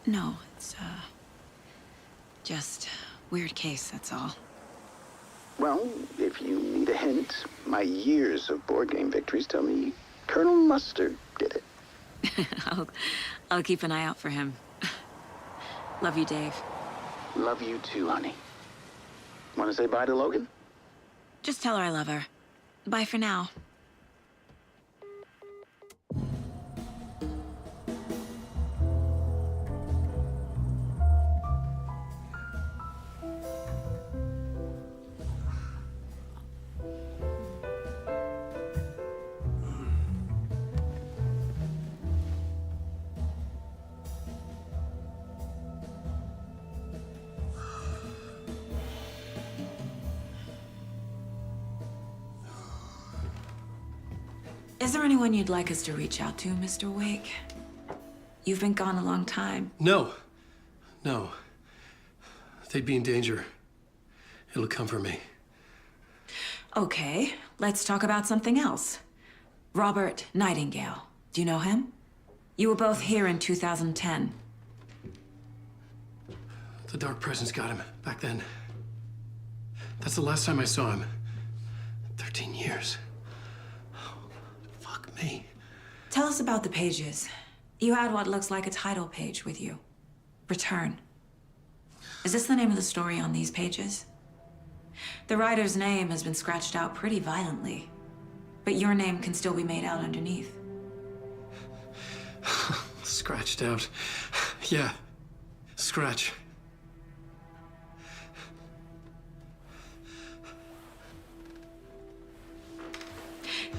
No, it's, just weird case, that's all. Well, if you need a hint, my years of board game victories tell me Colonel Mustard did it. I'll keep an eye out for him. Love you, Dave. Love you too, honey. Want to say bye to Logan? Just tell her I love her. Bye for now. Is there anyone you'd like us to reach out to, Mr. Wake? You've been gone a long time. No. No. They'd be in danger. It'll come for me. Okay, let's talk about something else. Robert Nightingale. Do you know him? You were both here in 2010. The Dark Presence got him back then. That's the last time I saw him. 13 years. Oh, fuck me. Tell us about the pages. You had what looks like a title page with you. Return. Is this the name of the story on these pages? The writer's name has been scratched out pretty violently, but your name can still be made out underneath. Scratched out. Yeah. Scratch.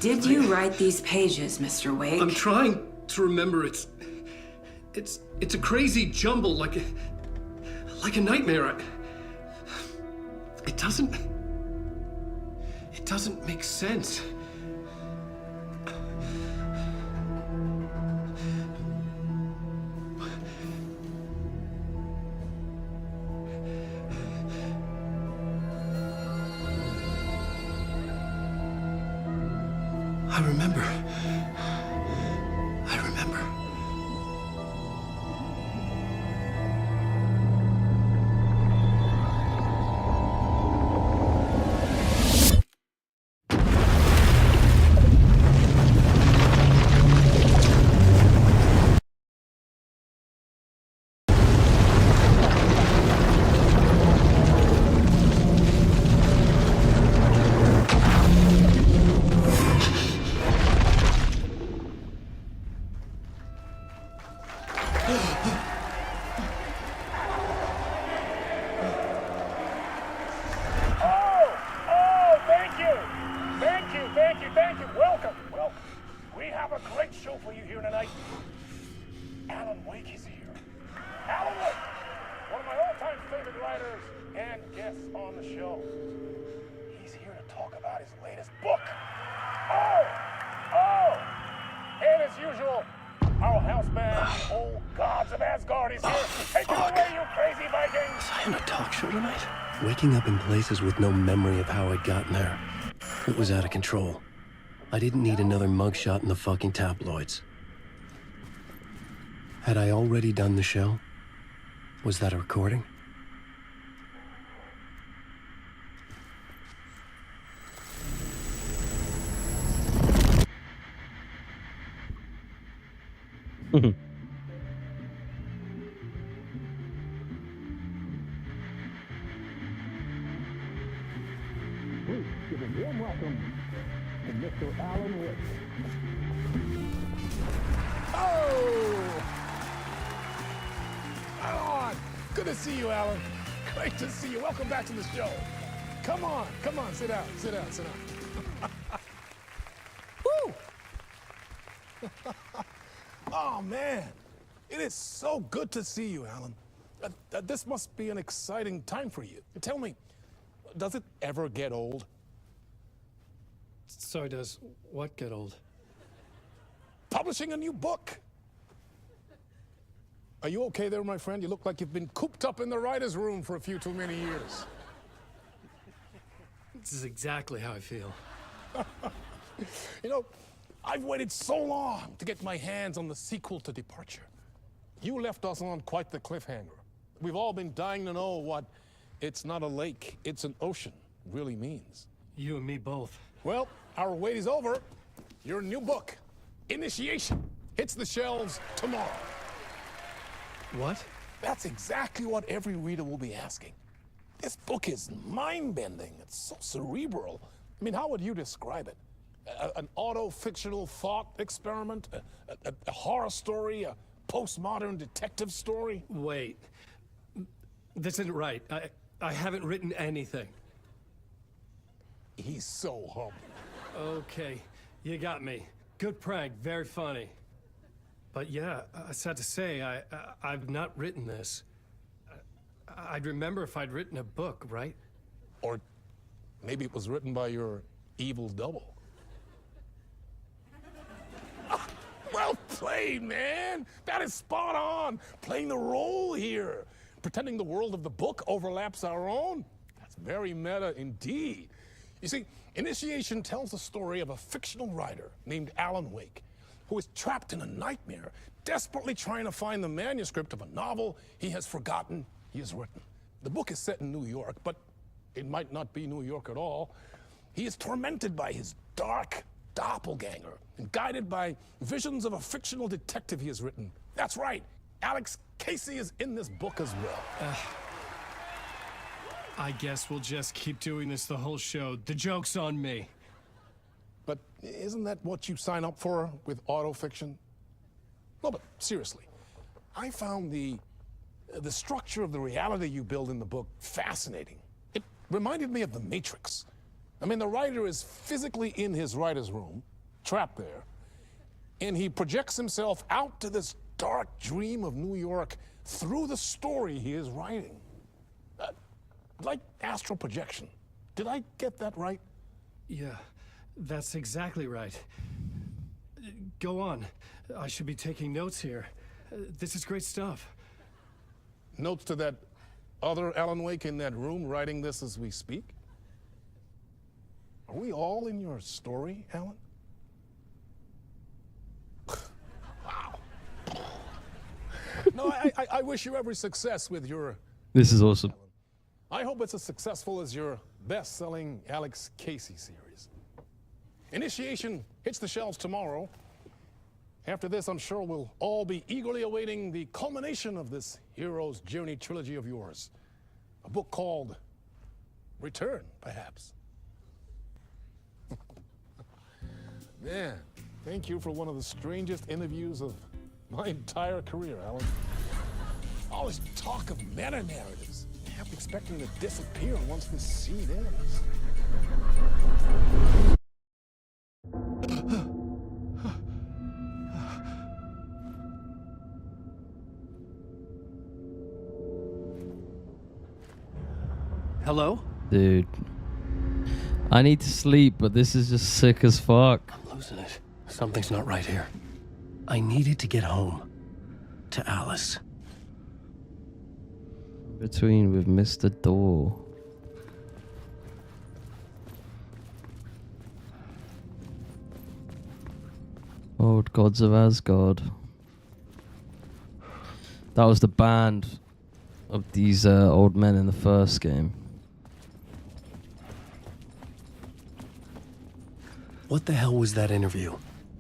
Did you write these pages, Mr. Wake? I'm trying to remember. It's a crazy jumble, like a nightmare. It doesn't make sense. I remember. Thank you. Welcome. We have a great show for you here tonight. Alan Wake is here. Alan Wake, one of my all-time favorite writers and guests on the show. He's here to talk about his latest book. And as usual, our house band, Old Gods of Asgard, is here. Take it away, you crazy Vikings! Was I in a talk show tonight? Waking up in places with no memory of how I'd gotten there. It was out of control. I didn't need another mugshot in the fucking tabloids. Had I already done the show? Was that a recording? Please give a warm welcome to Mr. Alan Wake. Alan! Good to see you, Alan. Great to see you. Welcome back to the show. Come on, sit down. Woo! Oh, man. It is so good to see you, Alan. This must be an exciting time for you. Tell me, does it ever get old? So does what get old? Publishing a new book. Are you okay there, my friend? You look like you've been cooped up in the writer's room for a few too many years. This is exactly how I feel. You know, I've waited so long to get my hands on the sequel to Departure. You left us on quite the cliffhanger. We've all been dying to know what "it's not a lake, it's an ocean" really means. You and me both. Well, our wait is over. Your new book, Initiation, hits the shelves tomorrow. What? That's exactly what every reader will be asking. This book is mind-bending. It's so cerebral. I mean, how would you describe it? An auto-fictional thought experiment? A horror story? A postmodern detective story? Wait. This isn't right. I haven't written anything. He's so humble. Okay, you got me. Good prank, very funny. But yeah, sad to say, I've not written this. I'd remember if I'd written a book, right? Or maybe it was written by your evil double. Well played, man! That is spot on! Playing the role here. Pretending the world of the book overlaps our own. That's very meta indeed. You see, Initiation tells the story of a fictional writer named Alan Wake. who is trapped in a nightmare, desperately trying to find the manuscript of a novel he has forgotten he has written. The book is set in New York, but it might not be New York at all. He is tormented by his dark doppelganger and guided by visions of a fictional detective he has written. That's right, Alex Casey is in this book as well. I guess we'll just keep doing this the whole show. The joke's on me. But isn't that what you sign up for with autofiction? No, but seriously, I found the structure of the reality you build in the book fascinating. It reminded me of The Matrix. I mean, the writer is physically in his writer's room, trapped there, and he projects himself out to this dark dream of New York through the story he is writing. Like astral projection. Did I get that right? Yeah, that's exactly right. Go on. I should be taking notes here. This is great stuff. Notes to that other Alan Wake in that room writing this as we speak? Are we all in your story, Alan? Wow. No, I wish you every success with your... This is awesome. I hope it's as successful as your best-selling Alex Casey series. Initiation hits the shelves tomorrow. After this, I'm sure we'll all be eagerly awaiting the culmination of this Hero's Journey trilogy of yours. A book called Return, perhaps. Man, thank you for one of the strangest interviews of my entire career, Alan. All this talk of meta-narratives. I kept expecting to disappear once this scene ends. Hello? Dude. I need to sleep, but this is just sick as fuck. I'm losing it. Something's not right here. I needed to get home. To Alice. Between with Mr. Door. Old Gods of Asgard. That was the band of these old men in the first game. What the hell was that interview?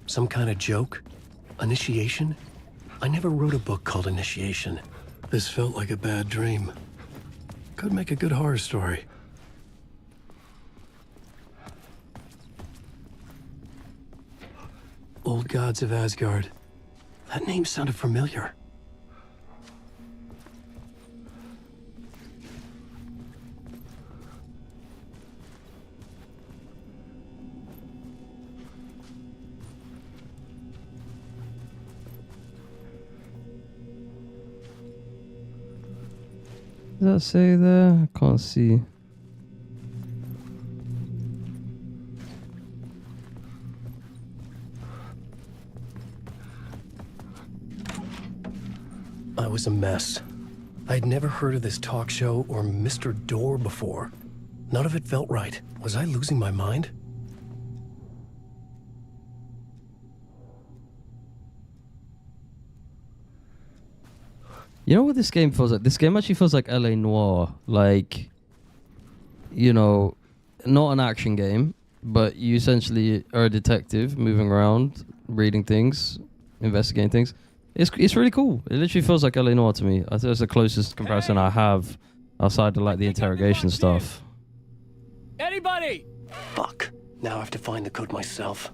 Some kind of joke? Initiation? I never wrote a book called Initiation. This felt like a bad dream. Could make a good horror story. Old Gods of Asgard. That name sounded familiar. Does that say there? I can't see. I was a mess. I'd never heard of this talk show or Mr. Door before. None of it felt right. Was I losing my mind? You know what this game feels like? This game actually feels like LA Noire. Like, you know, not an action game, but you essentially are a detective moving around, reading things, investigating things. It's really cool. It literally feels like LA Noire to me. I think that's the closest comparison I have outside of like the interrogation stuff. Anybody? Fuck. Now I have to find the code myself.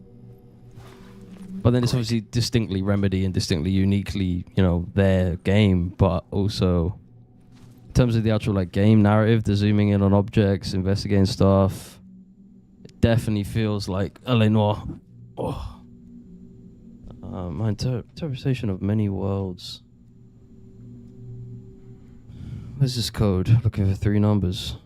But then it's obviously distinctly Remedy and distinctly uniquely, you know, their game. But also, in terms of the actual like game narrative, the zooming in on objects, investigating stuff, it definitely feels like LA Noire. Oh. My interpretation of many worlds. Where's this code? Looking for 3 numbers.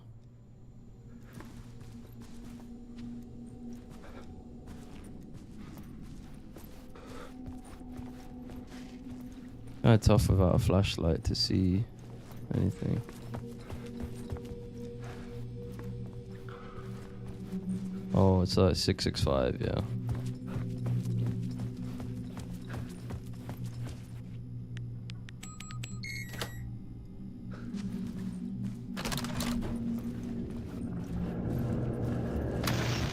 Kind of tough without a flashlight to see anything. Oh, it's like 665, yeah.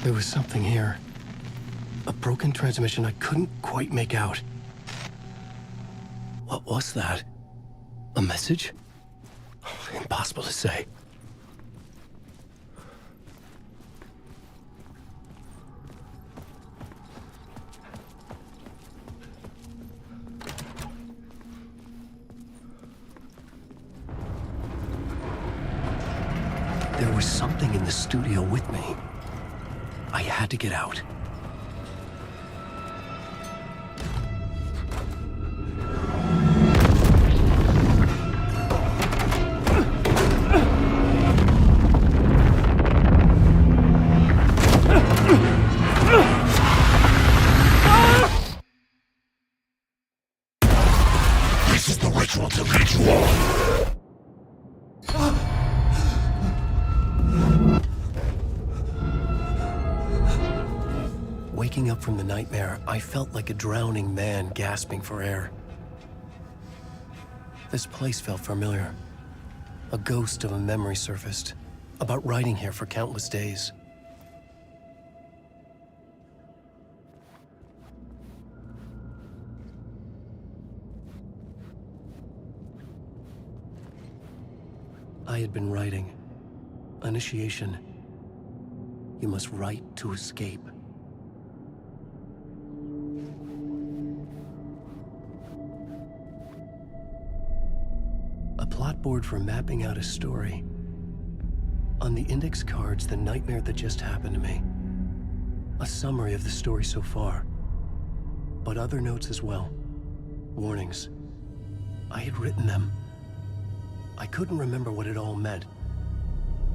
There was something here. A broken transmission I couldn't quite make out. What was that? A message? Impossible to say. There was something in the studio with me. I had to get out. This is the ritual to lead you on. Waking up from the nightmare, I felt like a drowning man gasping for air. This place felt familiar. A ghost of a memory surfaced, about riding here for countless days. I had been writing. Initiation. You must write to escape. A plot board for mapping out a story. On the index cards, the nightmare that just happened to me. A summary of the story so far. But other notes as well. Warnings. I had written them. I couldn't remember what it all meant.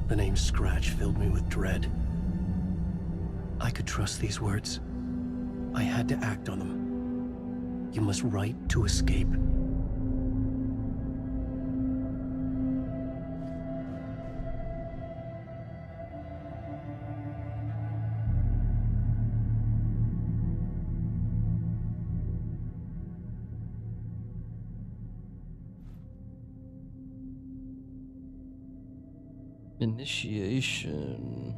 The name Scratch filled me with dread. I could trust these words. I had to act on them. You must write to escape. Initiation.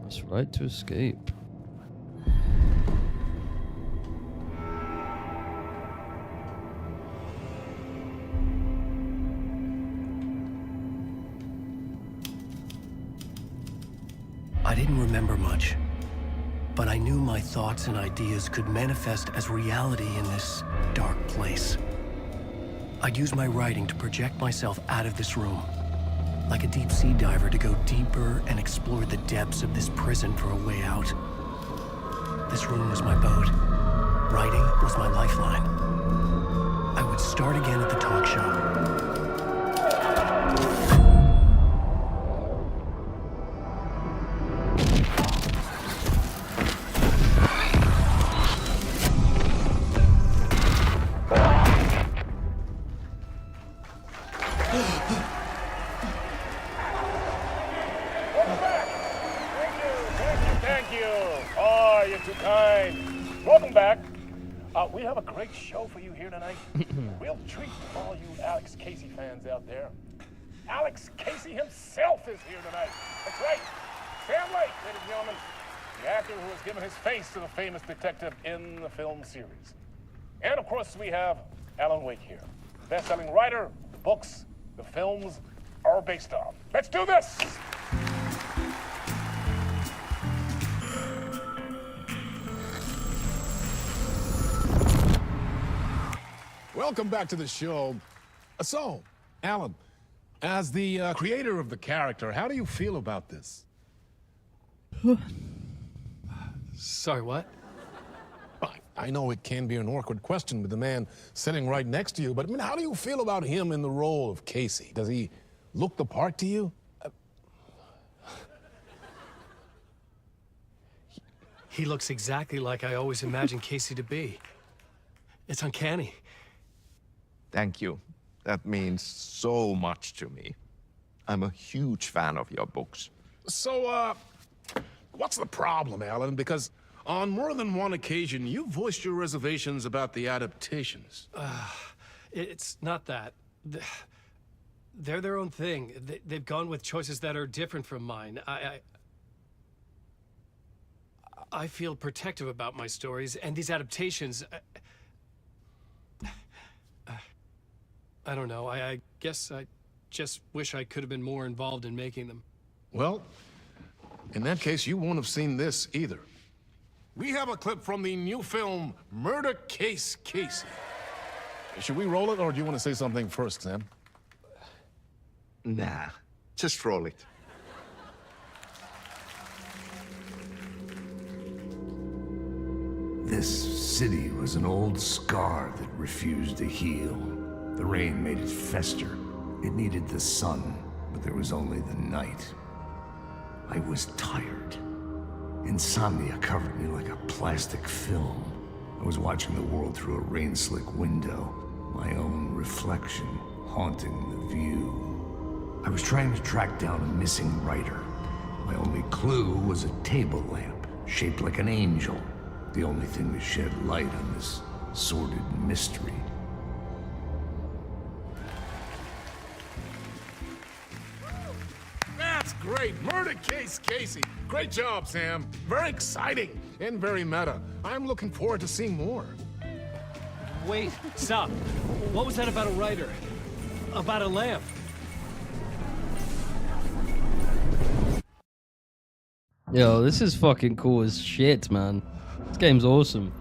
Must write to escape. I didn't remember much, but I knew my thoughts and ideas could manifest as reality in this dark place. I'd use my writing to project myself out of this room, like a deep-sea diver to go deeper and explore the depths of this prison for a way out. This room was my boat. Writing was my lifeline. I would start again at the talk show. We have a great show for you here tonight. We'll treat all you Alex Casey fans out there. Alex Casey himself is here tonight. That's right. Sam Lake, ladies and gentlemen, the actor who has given his face to the famous detective in the film series. And of course, we have Alan Wake here, best-selling writer, the books, the films are based on. Let's do this! Welcome back to the show. So, Alan, as the creator of the character, how do you feel about this? Sorry, what? I know it can be an awkward question with the man sitting right next to you, but I mean, how do you feel about him in the role of Casey? Does he look the part to you? He looks exactly like I always imagined Casey to be. It's uncanny. Thank you. That means so much to me. I'm a huge fan of your books. So, what's the problem, Alan? Because on more than one occasion, you voiced your reservations about the adaptations. It's not that. they're their own thing. They've gone with choices that are different from mine. I feel protective about my stories, and these adaptations... I don't know. I guess I just wish I could have been more involved in making them. Well, in that case, you won't have seen this either. We have a clip from the new film, Murder Case Casey. Should we roll it, or do you want to say something first, Sam? Nah, just roll it. This city was an old scar that refused to heal. The rain made it fester. It needed the sun, but there was only the night. I was tired. Insomnia covered me like a plastic film. I was watching the world through a rain-slick window, my own reflection haunting the view. I was trying to track down a missing writer. My only clue was a table lamp, shaped like an angel. The only thing to shed light on this sordid mystery. That's great! Murder Case Casey! Great job, Sam. Very exciting and very meta. I'm looking forward to seeing more. Wait, stop. What was that about a writer? About a lamp? Yo, this is fucking cool as shit, man. This game's awesome.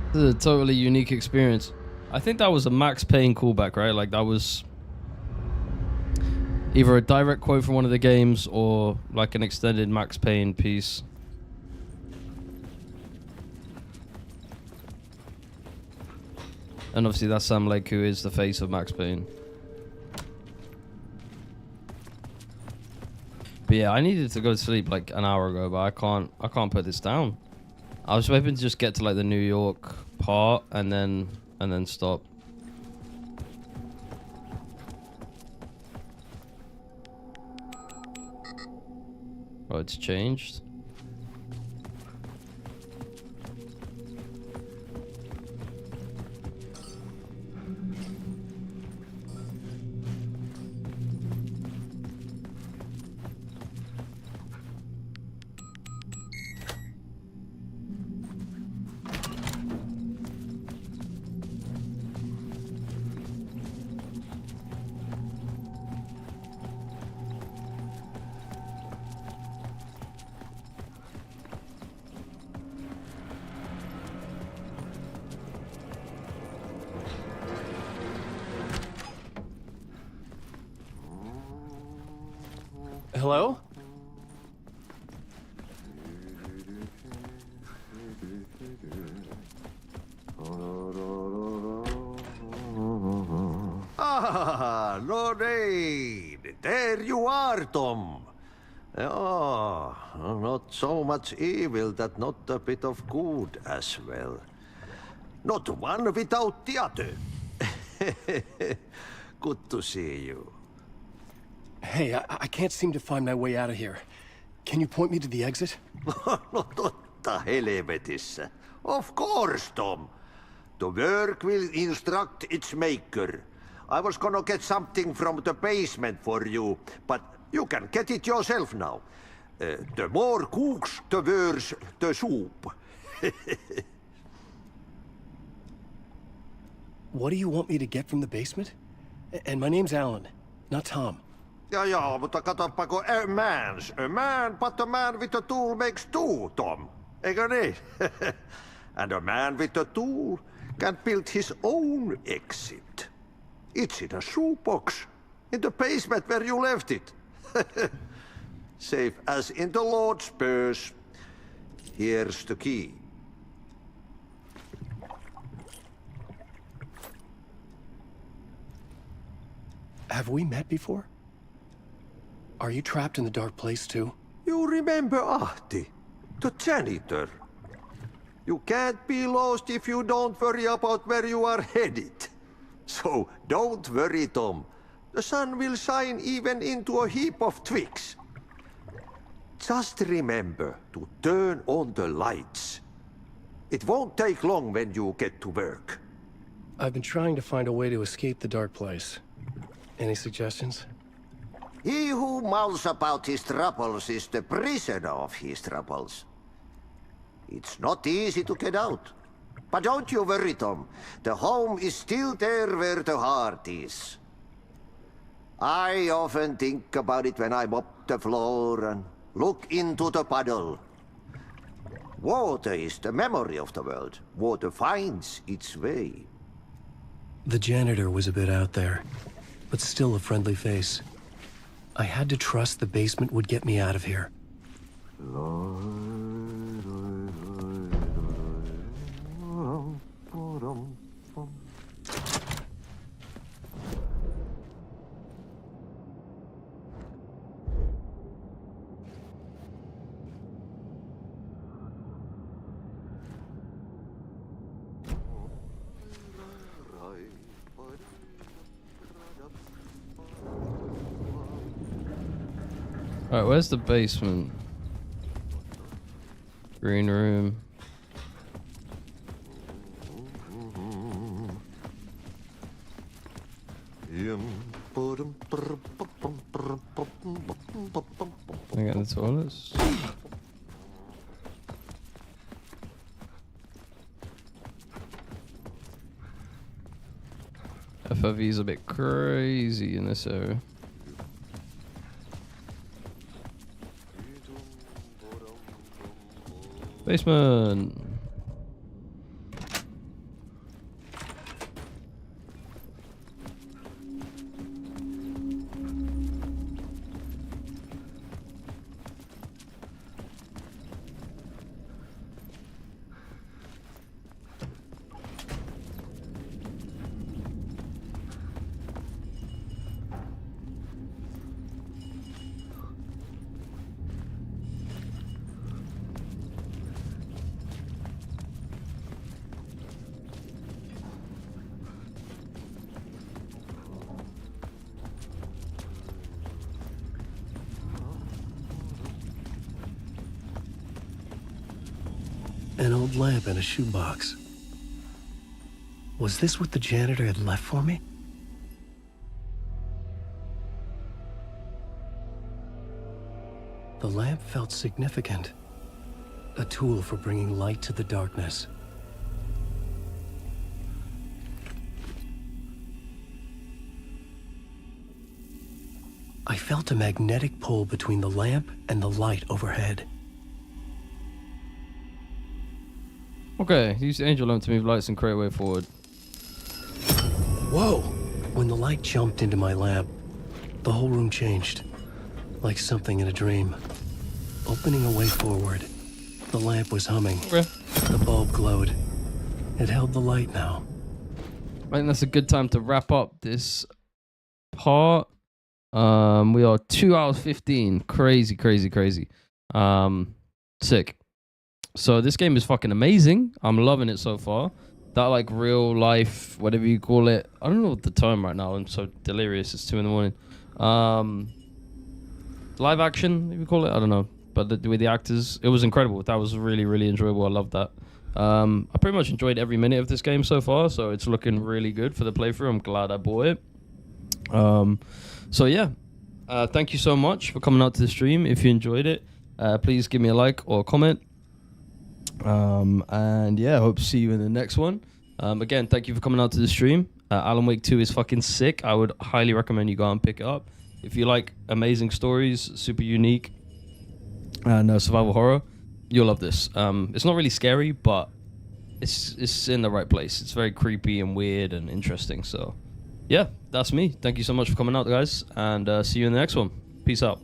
This is a totally unique experience. I think that was a Max Payne callback, right? Like, that was either a direct quote from one of the games or like an extended Max Payne piece. And obviously that's Sam Lake, who is the face of Max Payne. But yeah, I needed to go to sleep like an hour ago, but I can't put this down. I was hoping to just get to like the New York part and then stop. Oh, it's changed. Hello? Ah, Lorraine! There you are, Tom. Oh, not so much evil that not a bit of good as well. Not one without the other. Good to see you. Hey, I can't seem to find my way out of here. Can you point me to the exit? No totta helvetissä. Of course, Tom. The work will instruct its maker. I was gonna get something from the basement for you, but you can get it yourself now. The more cooks, the worse the soup. What do you want me to get from the basement? And my name's Alan, not Tom. Ja, mutta katsoppa, kun a man, but a man with a tool makes two, Tom. Eikö niin? And a man with a tool can build his own exit. It's in a shoebox, in the basement where you left it. Safe as in the Lord's purse. Here's the key. Have we met before? Are you trapped in the dark place too? You remember Ahti, the janitor. You can't be lost if you don't worry about where you are headed. So don't worry, Tom. The sun will shine even into a heap of twigs. Just remember to turn on the lights. It won't take long when you get to work. I've been trying to find a way to escape the dark place. Any suggestions? He who mouths about his troubles is the prisoner of his troubles. It's not easy to get out. But don't you worry, Tom. The home is still there where the heart is. I often think about it when I mop the floor and look into the puddle. Water is the memory of the world. Water finds its way. The janitor was a bit out there, but still a friendly face. I had to trust the basement would get me out of here. Alright, where's the basement? Green room. Can I get in the toilets? FOV's a bit crazy in this area. Basement. An old lamp and a shoebox. Was this what the janitor had left for me? The lamp felt significant. A tool for bringing light to the darkness. I felt a magnetic pull between the lamp and the light overhead. Okay, use the angel lamp to move lights and create a way forward. Whoa! When the light jumped into my lamp, the whole room changed. Like something in a dream. Opening a way forward. The lamp was humming. Okay. The bulb glowed. It held the light now. I think that's a good time to wrap up this part. We are 2 hours 15. Crazy, crazy, crazy. Sick. So this game is fucking amazing. I'm loving it so far. That like real life, whatever you call it. I don't know what the term right now. I'm so delirious. It's 2 in the morning. Live action, if you call it. I don't know. But with the actors, it was incredible. That was really, really enjoyable. I loved that. I pretty much enjoyed every minute of this game so far. So it's looking really good for the playthrough. I'm glad I bought it. So yeah. Thank you so much for coming out to the stream. If you enjoyed it, please give me a like or a comment. And yeah, I hope to see you in the next one. Again, thank you for coming out to the stream. Alan Wake 2 is fucking sick. I would highly recommend you go and pick it up. If you like amazing stories, super unique, and survival horror, you'll love this. It's not really scary, but it's in the right place. It's very creepy and weird and interesting. So yeah, that's me. Thank you so much for coming out, guys, and see you in the next one. Peace out.